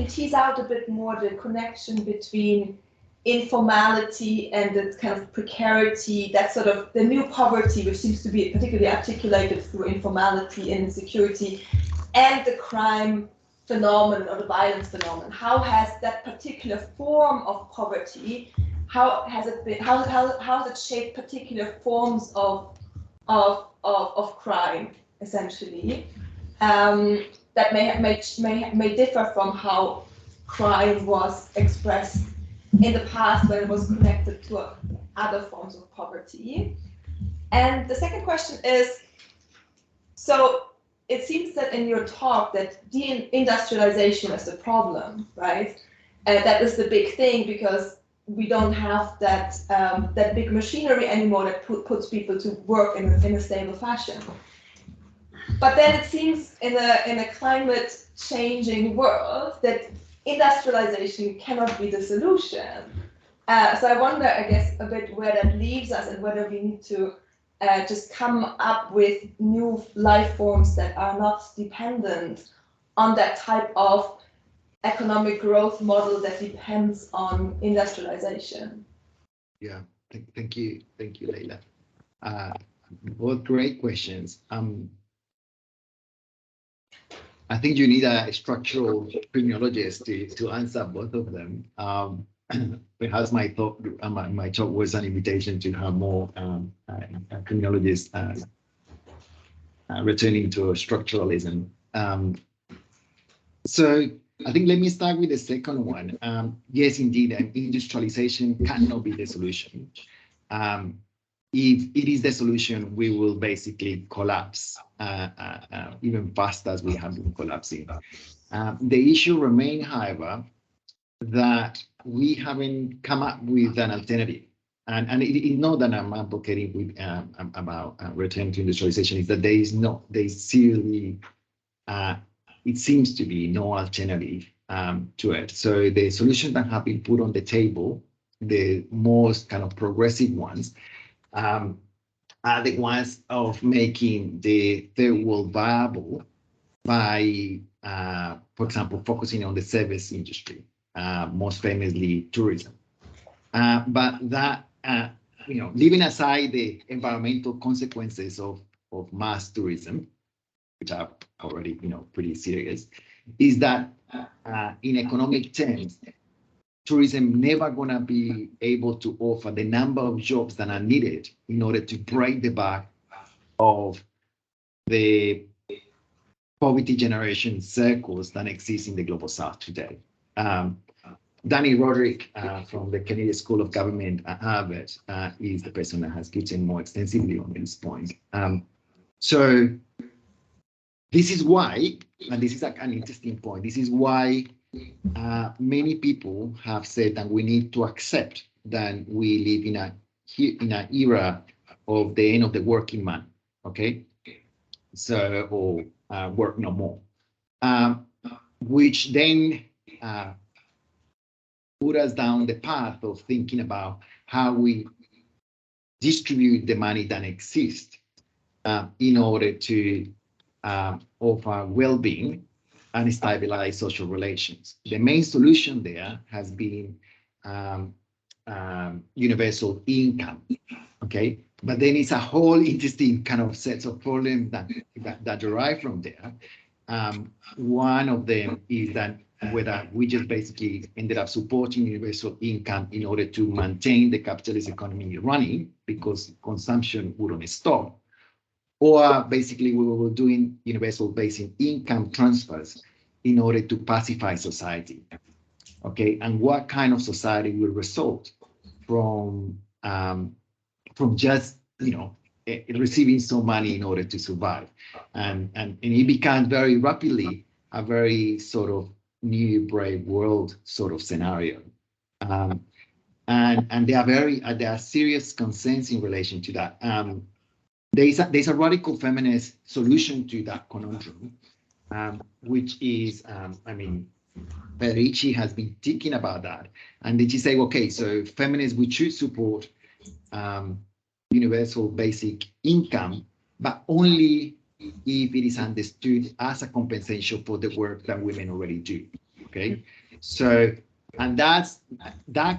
tease out a bit more the connection between informality and the kind of precarity, that sort of the new poverty, which seems to be particularly articulated through informality and insecurity, and the crime phenomenon or the violence phenomenon. How has that particular form of poverty, how has it shaped particular forms of crime, essentially, that may differ from how crime was expressed in the past when it was connected to other forms of poverty. And the second question is, so it seems that in your talk that deindustrialization is the problem, right? That is the big thing, because we don't have that that big machinery anymore that puts people to work in a stable fashion. But then it seems in a climate changing world that industrialization cannot be the solution. So I wonder, I guess, a bit where that leaves us, and whether we need to just come up with new life forms that are not dependent on that type of economic growth model that depends on industrialization. Yeah, thank you, Leila. Both great questions. I think you need a structural criminologist to answer both of them. Perhaps my talk was an invitation to have more criminologists returning to structuralism. So I think let me start with the second one. Yes, indeed, industrialization cannot be the solution. if it is the solution, we will basically collapse even faster as we have been collapsing. The issue remains, however, that we haven't come up with an alternative. And it's not that I'm advocating with, about return to industrialization, is that there's seriously, it seems to be no alternative to it. So the solutions that have been put on the table, the most kind of progressive ones, are the ones of making the third world viable by, for example, focusing on the service industry, most famously tourism. But that, leaving aside the environmental consequences of mass tourism, which are already, pretty serious, is that in economic terms, tourism never gonna be able to offer the number of jobs that are needed in order to break the back of the poverty generation circles that exist in the global south today. Danny Roderick from the Kennedy School of Government at Harvard is the person that has written more extensively on this point. So this is why, and this is an interesting point, this is why many people have said that we need to accept that we live in an era of the end of the working man, okay? So, or work no more, which then put us down the path of thinking about how we distribute the money that exists in order to offer well-being and stabilize social relations. The main solution there has been universal income, okay? But then it's a whole interesting kind of set of problems that derive from there. One of them is that whether we just basically ended up supporting universal income in order to maintain the capitalist economy running because consumption wouldn't stop, or basically we were doing universal basic income transfers in order to pacify society, okay? And what kind of society will result from just, receiving some money in order to survive? And it becomes very rapidly a very sort of new brave world sort of scenario. And there are serious concerns in relation to that. There's a radical feminist solution to that conundrum, which is, Perici has been thinking about that. And did she say, okay, so feminists, we should support universal basic income, but only if it is understood as a compensation for the work that women already do, okay? So, and that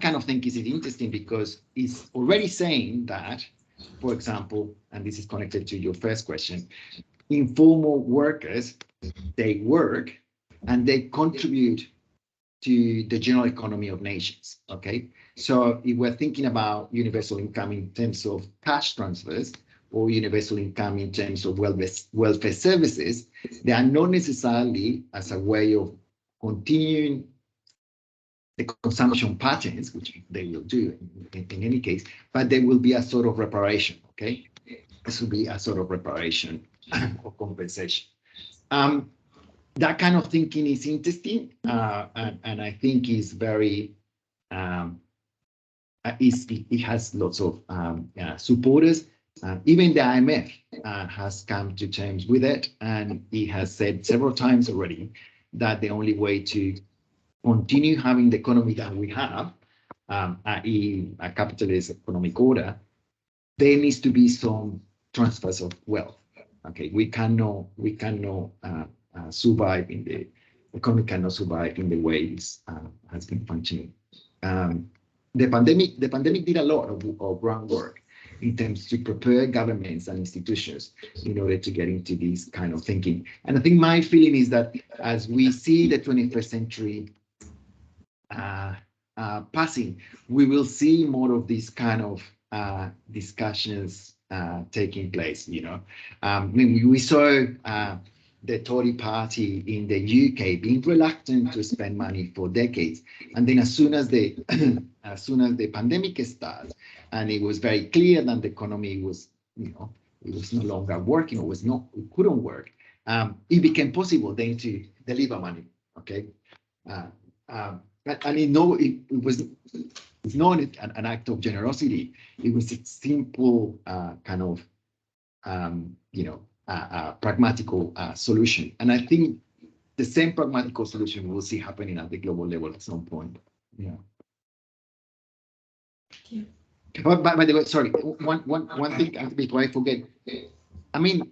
kind of thing is interesting because it's already saying that, for example, and this is connected to your first question, informal workers, they work and they contribute to the general economy of nations, okay? So if we're thinking about universal income in terms of cash transfers or universal income in terms of welfare services, they are not necessarily as a way of continuing the consumption patterns, which they will do in any case, but there will be a sort of reparation, okay? This will be a sort of reparation or compensation. That kind of thinking is interesting, and I think is very, it has lots of supporters. Even the IMF has come to terms with it, and it has said several times already that the only way to continue having the economy that we have, i.e. a capitalist economic order, there needs to be some transfers of wealth. Okay, we cannot survive in the economy cannot survive in the way it has been functioning. The pandemic did a lot of groundwork in terms to prepare governments and institutions in order to get into this kind of thinking. And I think my feeling is that as we see the 21st century passing, we will see more of these kind of discussions taking place. We saw the Tory party in the UK being reluctant to spend money for decades. And then as soon as the pandemic started, and it was very clear that the economy was, it was no longer working, or it couldn't work, it became possible then to deliver money. Okay. And it was not an act of generosity. It was a simple kind of pragmatical solution. And I think the same pragmatical solution we'll see happening at the global level at some point. Yeah. But by the way, sorry, one thing before I forget. I mean,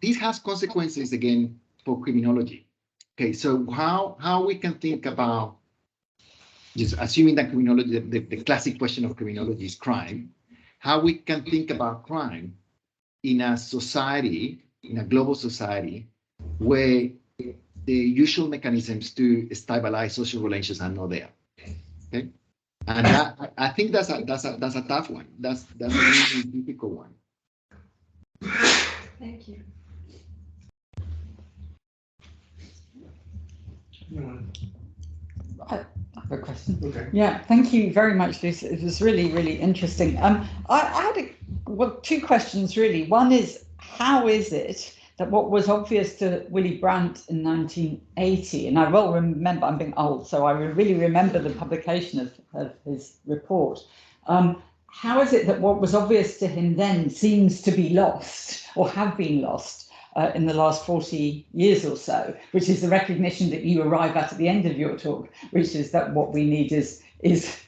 this has consequences again for criminology. Okay, so how we can think about, just assuming that criminology, the classic question of criminology is crime, how we can think about crime in a society, in a global society, where the usual mechanisms to stabilize social relations are not there. Okay, and I think that's a tough one. That's a really difficult one. Thank you. I have a question. Okay. Yeah, thank you very much, Luis. It was really, really interesting. I had two questions really. One is, how is it that what was obvious to Willy Brandt in 1980, and I well remember, I'm being old, so I really remember the publication of his report. How is it that what was obvious to him then seems to be lost, or have been lost, in the last 40 years or so, which is the recognition that you arrive at the end of your talk, which is that what we need is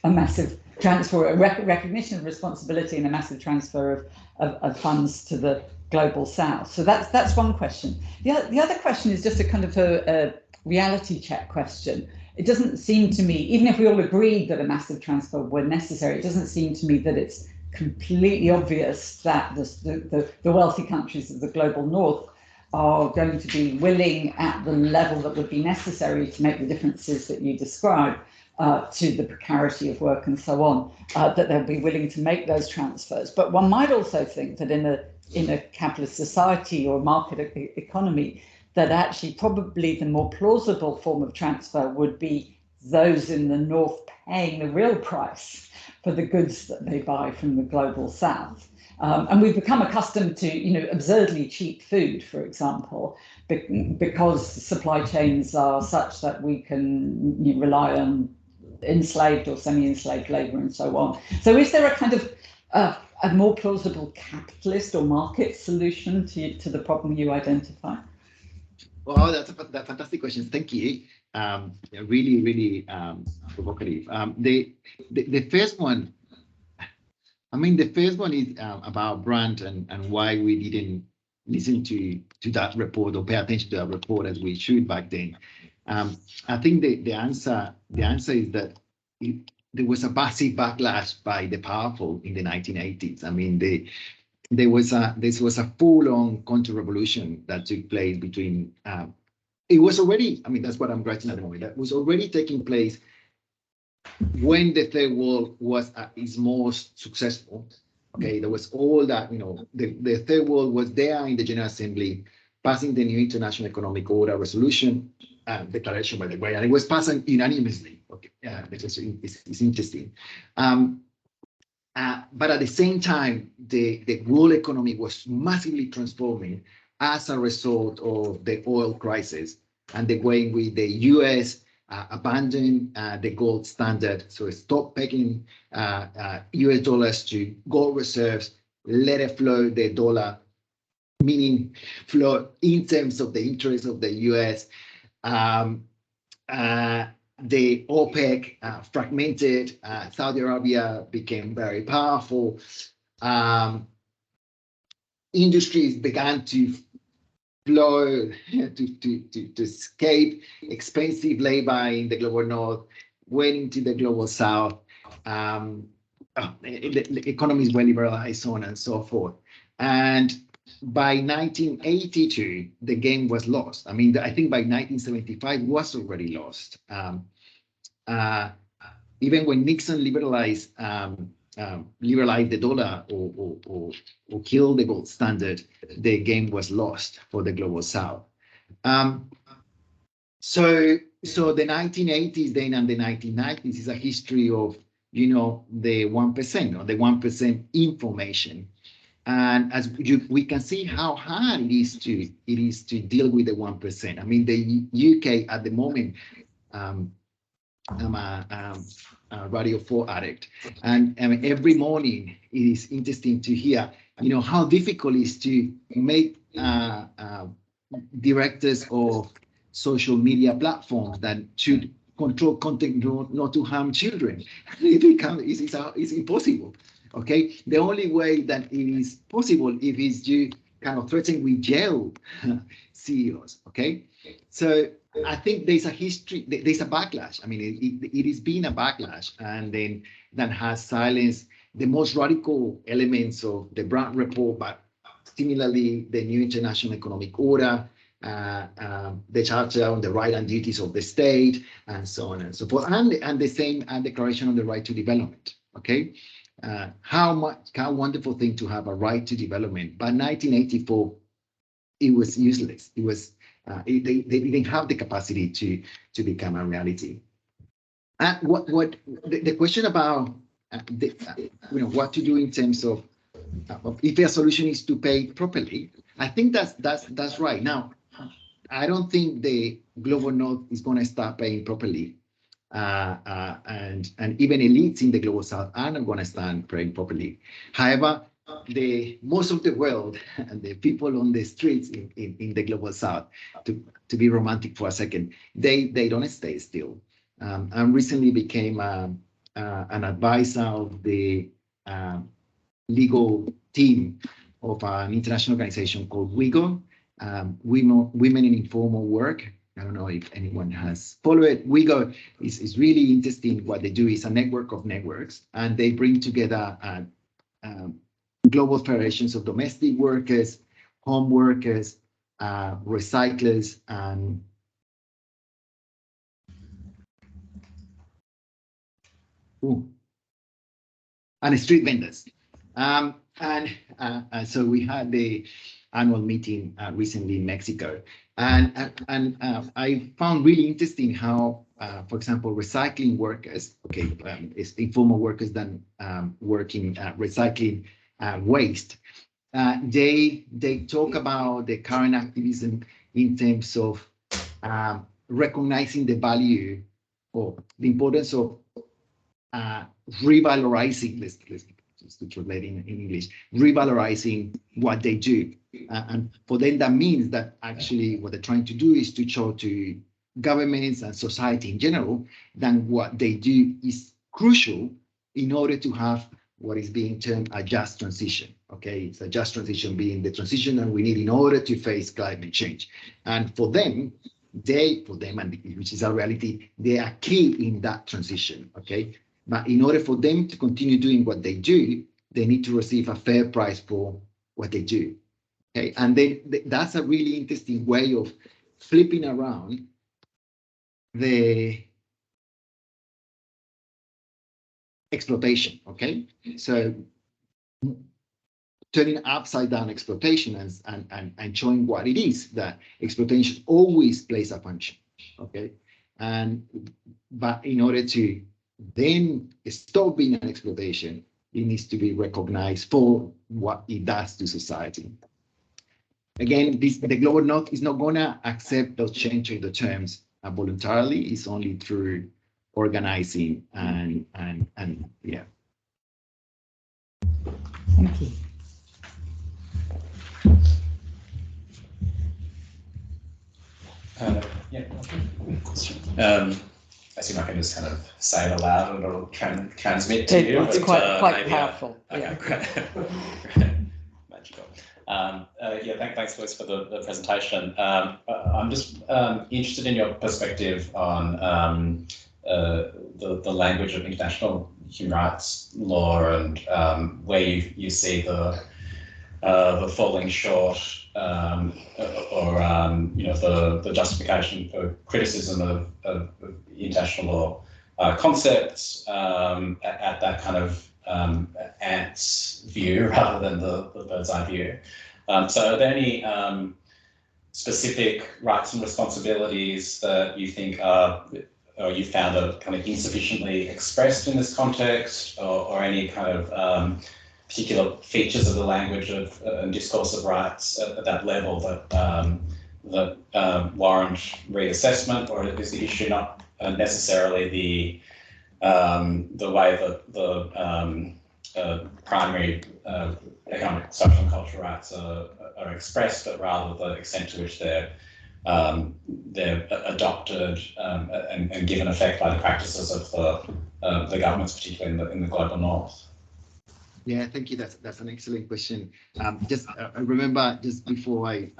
a massive transfer, a recognition of responsibility, and a massive transfer of funds to the global south. So that's one question. The other question is just a kind of a reality check question. It doesn't seem to me, even if we all agreed that a massive transfer were necessary, it doesn't seem to me that it's completely obvious that the wealthy countries of the global north are going to be willing at the level that would be necessary to make the differences that you describe, to the precarity of work and so on, that they'll be willing to make those transfers. But one might also think that in a capitalist society or market economy, that actually probably the more plausible form of transfer would be those in the north paying the real price for the goods that they buy from the global south. And we've become accustomed to, absurdly cheap food, for example, because supply chains are such that we can rely on enslaved or semi-enslaved labor and so on. So is there a kind of a more plausible capitalist or market solution to the problem you identify? Well, that's a fantastic question. Thank you. Really, really provocative. The first one, the first one is about Brandt and why we didn't listen to that report or pay attention to that report as we should back then. I think the answer is that there was a massive backlash by the powerful in the 1980s. This was a full-on counter-revolution that took place between. It was already. That's what I'm writing at the moment. That was already taking place when the Third World was at its most successful. Okay, there was all that. The Third World was there in the General Assembly, passing the new International Economic Order resolution declaration, by the way, and it was passed unanimously. Okay, it's interesting. But at the same time, the world economy was massively transforming as a result of the oil crisis and the way in which the US abandoned the gold standard. So it stopped pegging US dollars to gold reserves, let it flow the dollar, meaning flow in terms of the interest of the US. The OPEC fragmented, Saudi Arabia became very powerful. Industries began to flow to escape expensive labor in the global north, went into the global south. The economies were liberalized, so on and so forth. And by 1982, the game was lost. I think by 1975 was already lost. Even when Nixon liberalized the dollar or killed the gold standard, the game was lost for the global south. So the 1980s then and the 1990s is a history of, you know, the 1% or the 1% information. And as we can see how hard it is to deal with the 1%. I mean, the UK at the moment, I'm a Radio 4 addict, and I mean, every morning it is interesting to hear, you know, how difficult it is to make directors of social media platforms that should control content not to harm children. It's impossible. Okay, the only way that it is possible if it's you kind of threaten with jail CEOs. Okay, so I think there's a history, there's a backlash. I mean, it has been a backlash, and then that has silenced the most radical elements of the Brand Report, but similarly the new international economic order, the Charter on the Right and Duties of the State, and so on and so forth, and the same Declaration on the Right to Development. Okay, how wonderful thing to have a right to development. By 1984, it was useless. It was they didn't have the capacity to become a reality. And what the question about you know, what to do in terms of if a solution is to pay properly, I think that's right. Now, I don't think the global north is going to start paying properly, and even elites in the global south are not going to start paying properly. However, most of the world and the people on the streets in the global south, to be romantic for a second, they don't stay still. I recently became an advisor of the legal team of an international organization called WIGO, Women in Informal Work. I don't know if anyone has followed it. WIGO is really interesting. What they do is a network of networks, and they bring together global federations of domestic workers, home workers, recyclers, and street vendors. So we had the annual meeting recently in Mexico, and I found really interesting how, for example, recycling workers, okay, it's informal workers that work in recycling waste. They talk about the current activism in terms of recognizing the value or the importance of revalorizing, let's translate in English, revalorizing what they do. And for them, that means that actually what they're trying to do is to show to governments and society in general that what they do is crucial in order to have what is being termed a just transition. Okay, it's a just transition being the transition that we need in order to face climate change. And for them, and which is a reality, they are key in that transition. Okay, but in order for them to continue doing what they do, they need to receive a fair price for what they do. Okay, and then that's a really interesting way of flipping around the exploitation. Okay, so turning upside down exploitation and showing what it is, that exploitation always plays a function. Okay, but in order to then stop being an exploitation, it needs to be recognized for what it does to society. Again, the global north is not going to accept those changes in the terms voluntarily. It's only through organizing and yeah. Thank you. I assume I can just kind of say it aloud and it'll transmit to you. It's quite powerful. Okay, yeah. great. Magical. Thanks, Luis, for the presentation. I'm just interested in your perspective on the language of international human rights law and where you see the falling short or the justification for criticism of international law concepts at that kind of ants view rather than the bird's eye view. So are there any specific rights and responsibilities that you think are, or you found are kind of insufficiently expressed in this context, or any kind of particular features of the language of and discourse of rights at that level that warrant reassessment, or is the issue not necessarily the way that the primary economic, social and cultural rights are expressed, but rather the extent to which they're adopted and given effect by the practices of the governments, particularly in the global north? Yeah, thank you. That's an excellent question. I remember just before I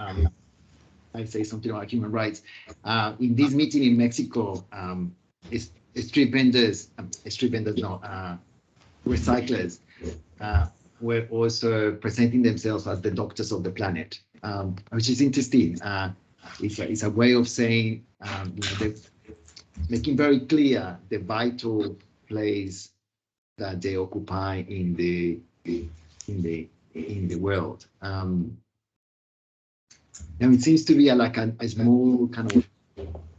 say something about human rights, in this meeting in Mexico, recyclers were also presenting themselves as the doctors of the planet, which is interesting. It's a way of saying, making very clear the vital place that they occupy in the world. And it seems to be like a small kind of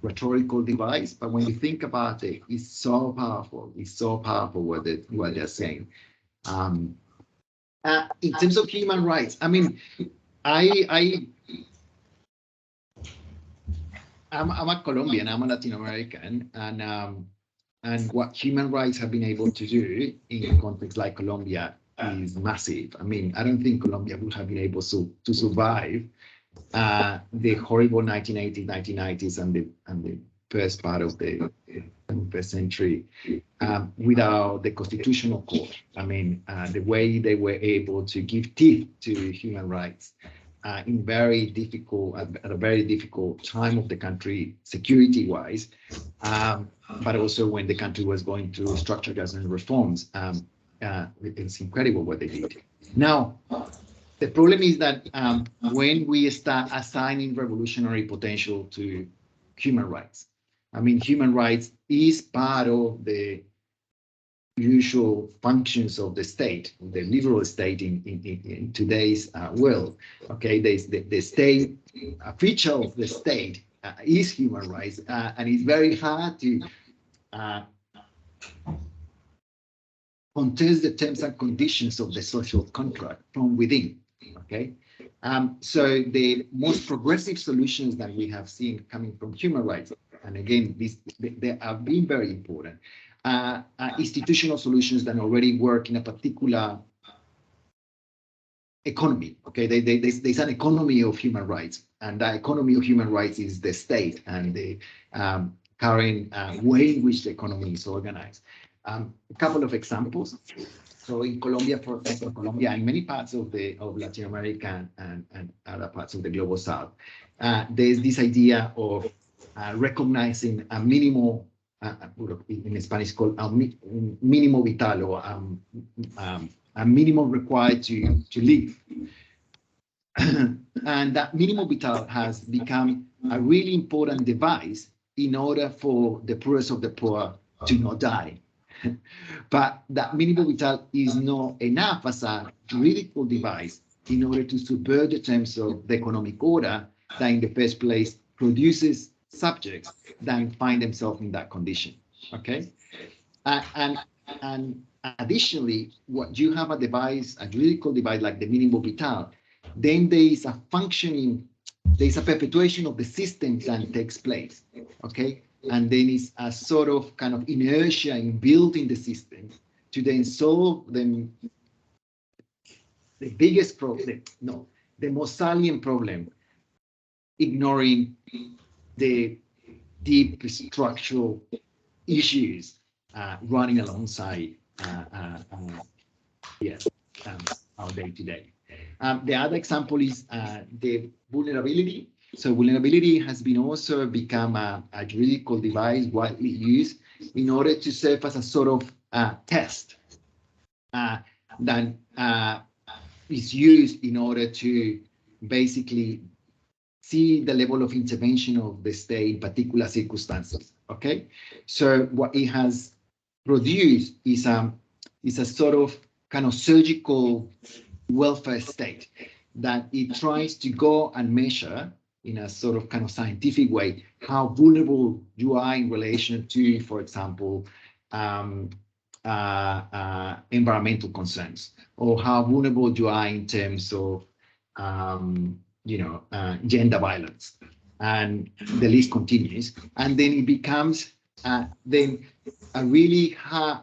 rhetorical device, but when you think about it, it's so powerful. It's so powerful what they're saying. In terms of human rights, I mean, I'm a Colombian, I'm a Latin American, and what human rights have been able to do in a context like Colombia is massive. I mean, I don't think Colombia would have been able to survive the horrible 1980s, 1990s, and the first part of the 21st century without the Constitutional Court. I mean, the way they were able to give teeth to human rights in at a very difficult time of the country, security-wise, but also when the country was going through structural adjustment reforms. It's incredible what they did. Now, the problem is that when we start assigning revolutionary potential to human rights, I mean, human rights is part of the usual functions of the state, the liberal state in today's world. Okay, the state, a feature of the state is human rights, and it's very hard to contest the terms and conditions of the social contract from within. Okay, so the most progressive solutions that we have seen coming from human rights, and again, they have been very important, institutional solutions that already work in a particular economy. Okay, there's an economy of human rights, and that economy of human rights is the state and the current way in which the economy is organized. A couple of examples. So in Colombia, for example, Colombia and many parts of Latin America and other parts of the global south, there's this idea of recognizing a minimal, in Spanish called a mínimo vital, or a minimum required to live. And that minimum vital has become a really important device in order for the poorest of the poor to not die. But that minimum vital is not enough as a juridical device in order to subvert the terms of the economic order that in the first place produces subjects that find themselves in that condition. Okay, and additionally, what you have a device, a juridical device like the minimum vital, then there is a functioning, there is a perpetuation of the system that takes place. Okay, and then it's a sort of kind of inertia in building the system to then solve the biggest problem, the most salient problem, ignoring the deep structural issues running alongside our day-to-day. The other example is the vulnerability. So vulnerability has been also become a juridical device widely used in order to serve as a sort of test that is used in order to basically see the level of intervention of the state in particular circumstances. Okay, so what it has produced is a sort of kind of surgical welfare state that it tries to go and measure in a sort of kind of scientific way how vulnerable you are in relation to, for example, environmental concerns, or how vulnerable you are in terms of gender violence, and the list continues. And then it becomes then a really hard,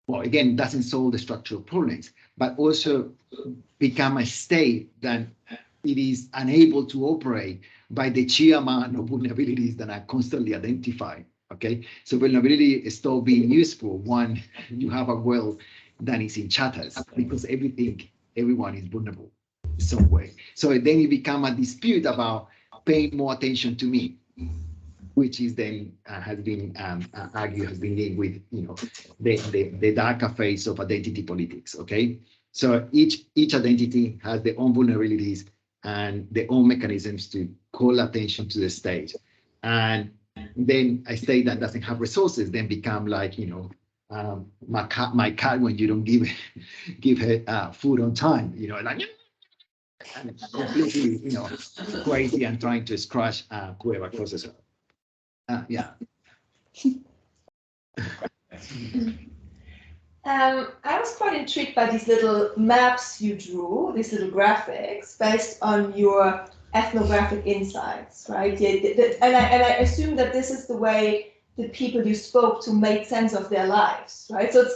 well, again, doesn't solve the structural problems, but also become a state that it is unable to operate by the sheer amount of vulnerabilities that are constantly identified. Okay, so vulnerability stop being useful when you have a world that is in shatters, because everyone is vulnerable in some way. So then it becomes a dispute about paying more attention to me, which is then has been argued, has been linked with the darker phase of identity politics. Okay, so each identity has their own vulnerabilities and their own mechanisms to call attention to the state, and then a state that doesn't have resources then become like my cat when you don't give her food on time, like, and completely crazy and trying to scratch whoever crosses her. Yeah. I was quite intrigued by these little maps you drew, these little graphics based on your ethnographic insights, right? Yeah, and I assume that this is the way the people you spoke to made sense of their lives, right? So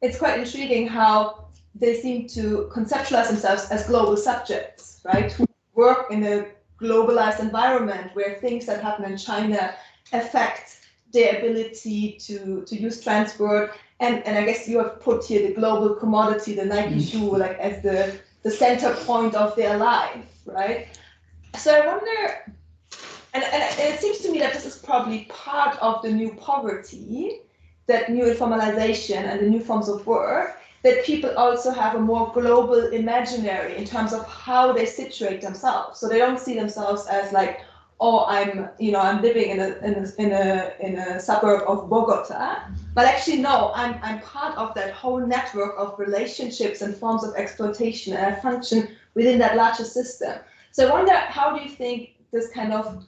it's quite intriguing how they seem to conceptualize themselves as global subjects, right? Who work in a globalized environment where things that happen in China affect their ability to use transport. And I guess you have put here the global commodity, the Nike shoe, like as the center point of their life, right? So I wonder, and it seems to me that this is probably part of the new poverty, that new informalization and the new forms of work, that people also have a more global imaginary in terms of how they situate themselves. So they don't see themselves as like, oh, I'm living in a suburb of Bogota, but actually no, I'm part of that whole network of relationships and forms of exploitation, and I function within that larger system. So I wonder, how do you think this kind of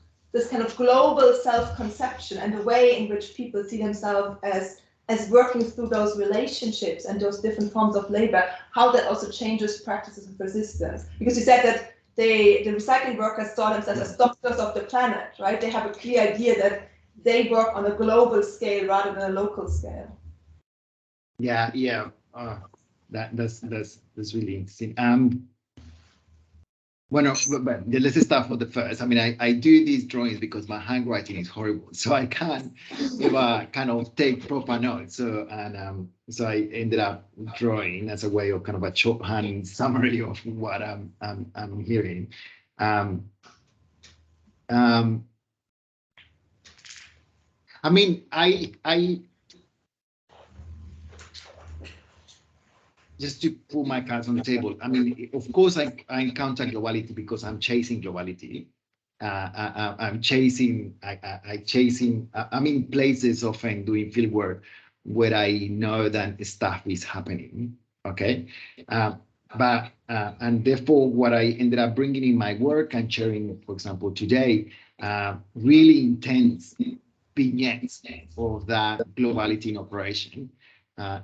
global self-conception and the way in which people see themselves as working through those relationships and those different forms of labor, how that also changes practices of resistance? Because you said that the recycling workers saw themselves as doctors of the planet, right? They have a clear idea that they work on a global scale rather than a local scale. Yeah. That's really interesting. Well, no, but let's start for the first. I mean, I do these drawings because my handwriting is horrible, so I can't ever kind of take proper notes. So so I ended up drawing as a way of kind of a shorthand summary of what I'm hearing. I mean, I just to put my cards on the table. I mean, of course, I encounter globality because I'm chasing globality. I'm chasing. I'm in places often doing field work where I know that stuff is happening. Okay, but and therefore, what I ended up bringing in my work and sharing, for example, today, really intense vignettes of that globality in operation.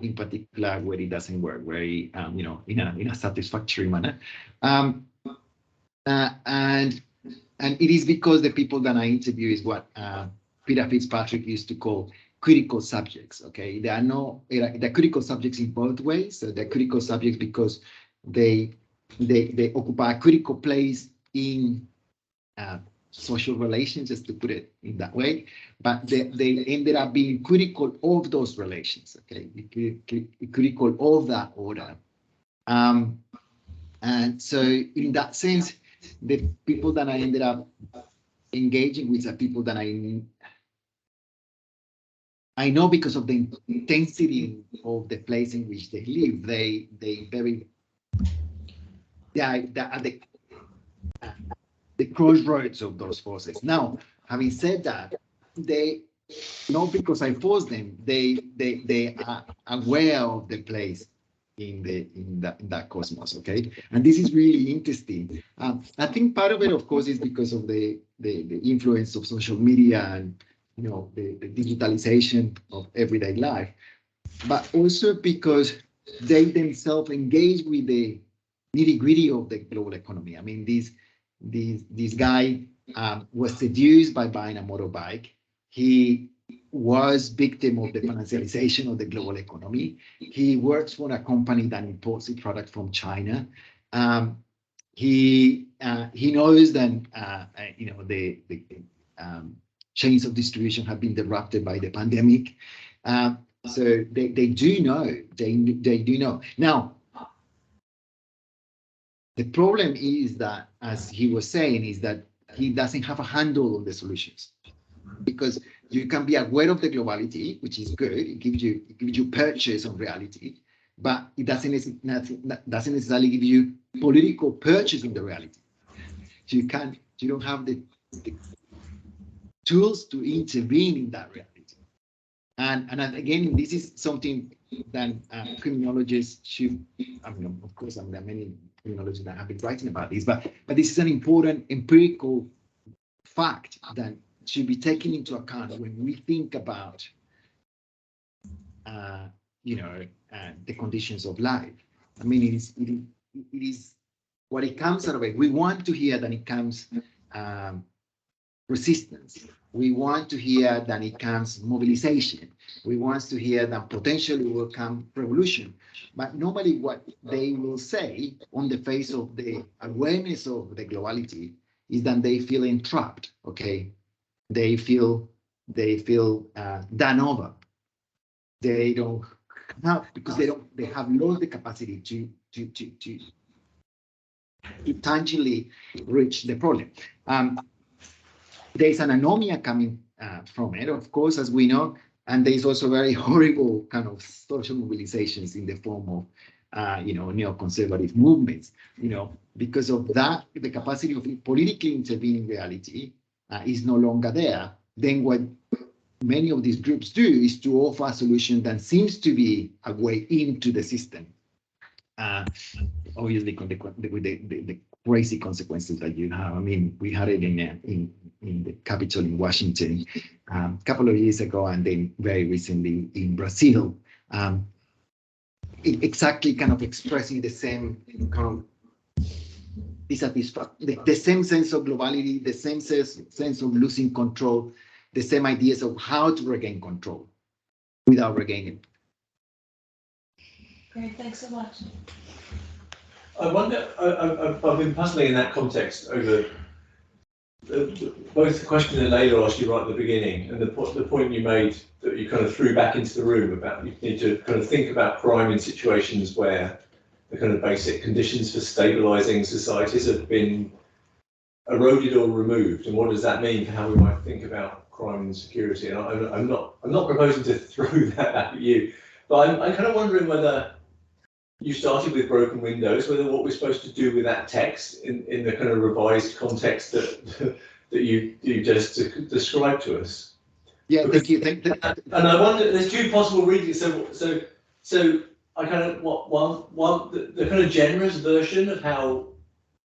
In particular, where it doesn't work very, in a satisfactory manner, and it is because the people that I interview is what Peter Fitzpatrick used to call critical subjects. Okay, they're critical subjects in both ways. So they're critical subjects because they occupy a critical place in social relations, just to put it in that way, but they ended up being critical of those relations, okay, critical of that order. And so in that sense, the people that I ended up engaging with are people that I know because of the intensity of the place in which they live. They are the crossroads of those forces. Now, having said that, they, not because I force them, they are aware of the place in that cosmos. Okay, and this is really interesting. I think part of it, of course, is because of the influence of social media and the digitalization of everyday life, but also because they themselves engage with the nitty-gritty of the global economy. I mean, this guy was seduced by buying a motorbike. He was victim of the financialization of the global economy. He works for a company that imports a product from China. He knows that the chains of distribution have been disrupted by the pandemic. So they do know. They do know. Now, the problem is that, as he was saying, is that he doesn't have a handle on the solutions, because you can be aware of the globality, which is good. It gives you purchase on reality, but it doesn't necessarily give you political purchase on the reality. You don't have the tools to intervene in that reality. And again, this is something that criminologists should. I mean, of course, there are many criminologists that have been writing about this, but this is an important empirical fact that should be taken into account when we think about the conditions of life. I mean, it is what it comes out of it. We want to hear that it comes resistance. We want to hear that it comes mobilization. We want to hear that potentially will come revolution. But normally what they will say on the face of the awareness of the globality is that they feel entrapped, okay? They feel done over. They don't have, because they have lost the capacity to tangibly reach the problem. There's an anomia coming from it, of course, as we know, and there's also very horrible kind of social mobilizations in the form of neoconservative movements. Because of that, the capacity of politically intervening reality is no longer there. Then what many of these groups do is to offer a solution that seems to be a way into the system. Obviously, with the crazy consequences that you have. I mean, we had it in the Capitol in Washington a couple of years ago, and then very recently in Brazil. Exactly kind of expressing the same kind of dissatisfaction, the same sense of globality, the same sense of losing control, the same ideas of how to regain control without regaining. Great, thanks so much. I wonder, I've been puzzling in that context over both the question that Leila asked you right at the beginning and the point you made that you kind of threw back into the room about you need to kind of think about crime in situations where the kind of basic conditions for stabilizing societies have been eroded or removed, and what does that mean for how we might think about crime and security? And I'm not proposing to throw that at you, but I'm kind of wondering whether you started with broken windows, whether what we're supposed to do with that text in the kind of revised context that you just described to us. Yeah, because, thank you. And I wonder, there's two possible readings. So I kind of one the kind of generous version of how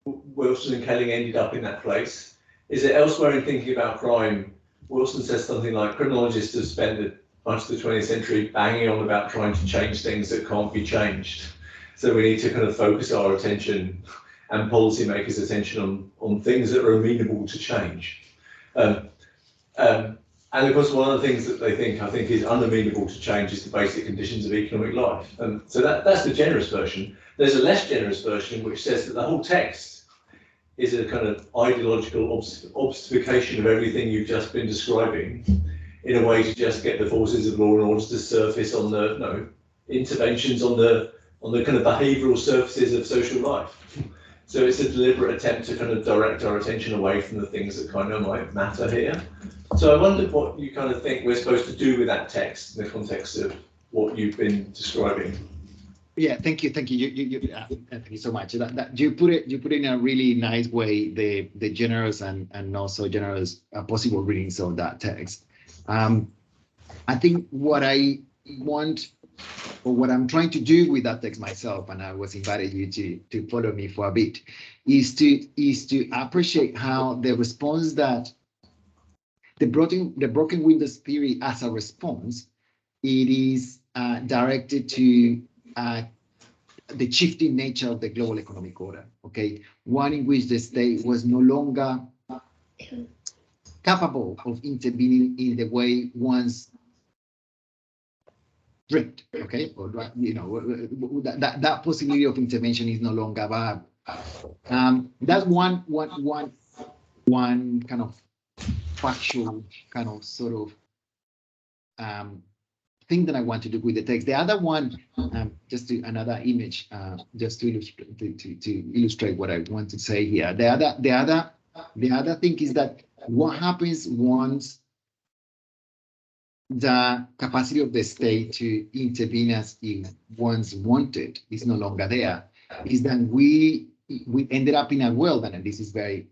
Wilson and Kelling ended up in that place is that elsewhere in thinking about crime, Wilson says something like criminologists have spent much of the 20th century banging on about trying to change things that can't be changed. So we need to kind of focus our attention and policymakers' attention on things that are amenable to change. And of course, one of the things that they think, I think, is unamenable to change is the basic conditions of economic life. And so that's the generous version. There's a less generous version which says that the whole text is a kind of ideological obfuscation of everything you've just been describing in a way to just get the forces of law and order to surface on the interventions on the kind of behavioural surfaces of social life. So it's a deliberate attempt to kind of direct our attention away from the things that kind of might matter here. So I wondered what you kind of think we're supposed to do with that text in the context of what you've been describing. Yeah, thank you. Thank you so much. That you put it in a really nice way, the generous and not so generous possible readings of that text. I think what I want or what I'm trying to do with that text myself, and I was invited you to follow me for a bit, is to appreciate how the response that the broken windows theory as a response, it is directed to the shifting nature of the global economic order. Okay, one in which the state was no longer capable of intervening in the way once dreamt. Okay, or that possibility of intervention is no longer viable. That's one kind of factual kind of sort of thing that I want to do with the text. The other one, just to another image, just to illustrate what I want to say here. The other thing is that what happens once the capacity of the state to intervene as it once wanted is no longer there, is that we ended up in a world, and this is very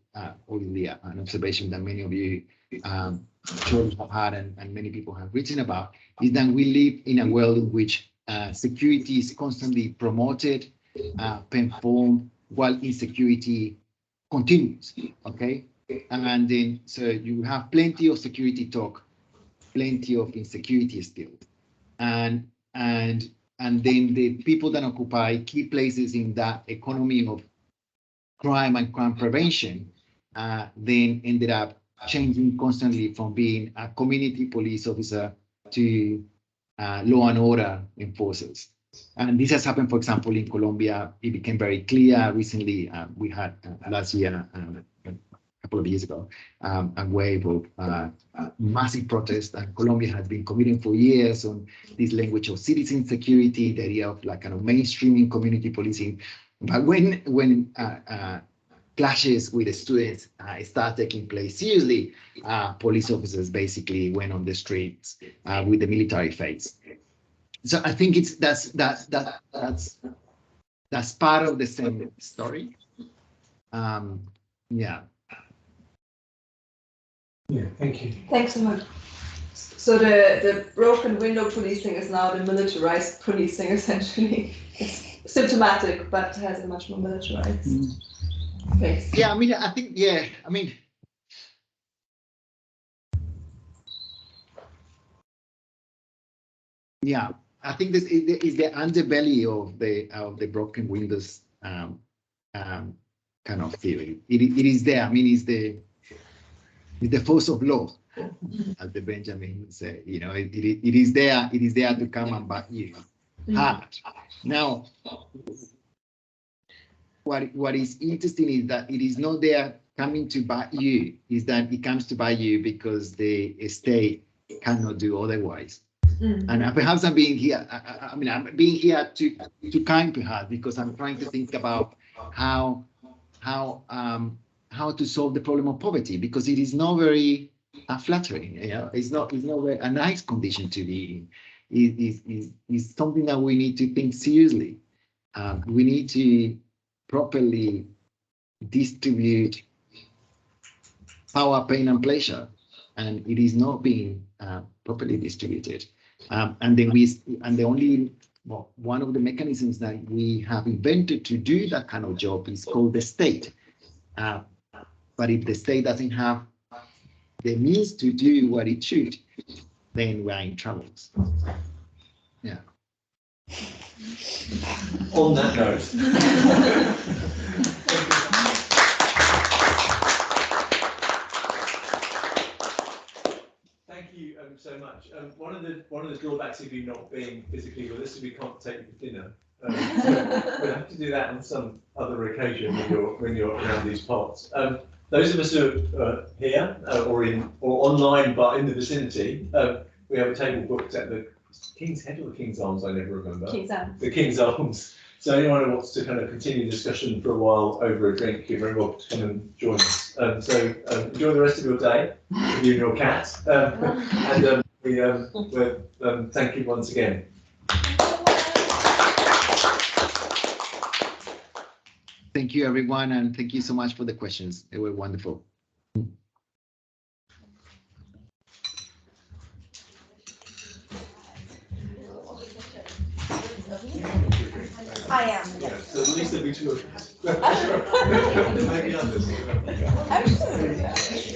obviously an observation that many of you have had and many people have written about, is that we live in a world in which security is constantly promoted, performed, while insecurity continues. Okay, and then so you have plenty of security talk, plenty of insecurity still, and then the people that occupy key places in that economy of crime and crime prevention then ended up changing constantly from being a community police officer to law and order enforcers. And this has happened, for example, in Colombia. It became very clear recently. We had last year, a couple of years ago, a wave of massive protest, and Colombia has been committing for years on this language of citizen security, the idea of like kind of mainstreaming community policing. But when clashes with the students start taking place seriously, police officers basically went on the streets with the military face. So I think that's part of the same story. Yeah. Yeah, thank you. Thanks so much. So the broken window policing is now the militarized policing, essentially. It's symptomatic, but has a much more militarized face. Yeah, I mean, I think, yeah, I mean, yeah, I think this is the underbelly of the broken windows kind of theory. It is there. I mean, it's the force of law, as the Benjamin said. You know, it is there. It is there to come and bite you hard. Now, what is interesting is that it is not there coming to bite you. Is that it comes to bite you because the state cannot do otherwise. And perhaps I'm being here. I mean, I'm being here too kind, perhaps, because I'm trying to think about how to solve the problem of poverty, because it is not very flattering. You know, it's not very, a nice condition to be in. It's something that we need to think seriously. We need to properly distribute power, pain, and pleasure, and it is not being properly distributed. And the only one of the mechanisms that we have invented to do that kind of job is called the state. But if the state doesn't have the means to do what it should, then we're in trouble. Yeah. On that note. Thank you so much. One of the drawbacks of you not being physically with us is we can't take you to dinner. So we'll have to do that on some other occasion when you're around these parts. Those of us who are here or online but in the vicinity, we have a table booked at the King's Head or the King's Arms, I never remember. King's Arms. The King's Arms. So anyone who wants to kind of continue the discussion for a while over a drink, you're very welcome to come and join us. So enjoy the rest of your day, you and your cat. And we thank you once again. Thank you, everyone, and thank you so much for the questions. They were wonderful. I am, Yeah, yes. so at least there'll be two of us. Maybe others. Absolutely.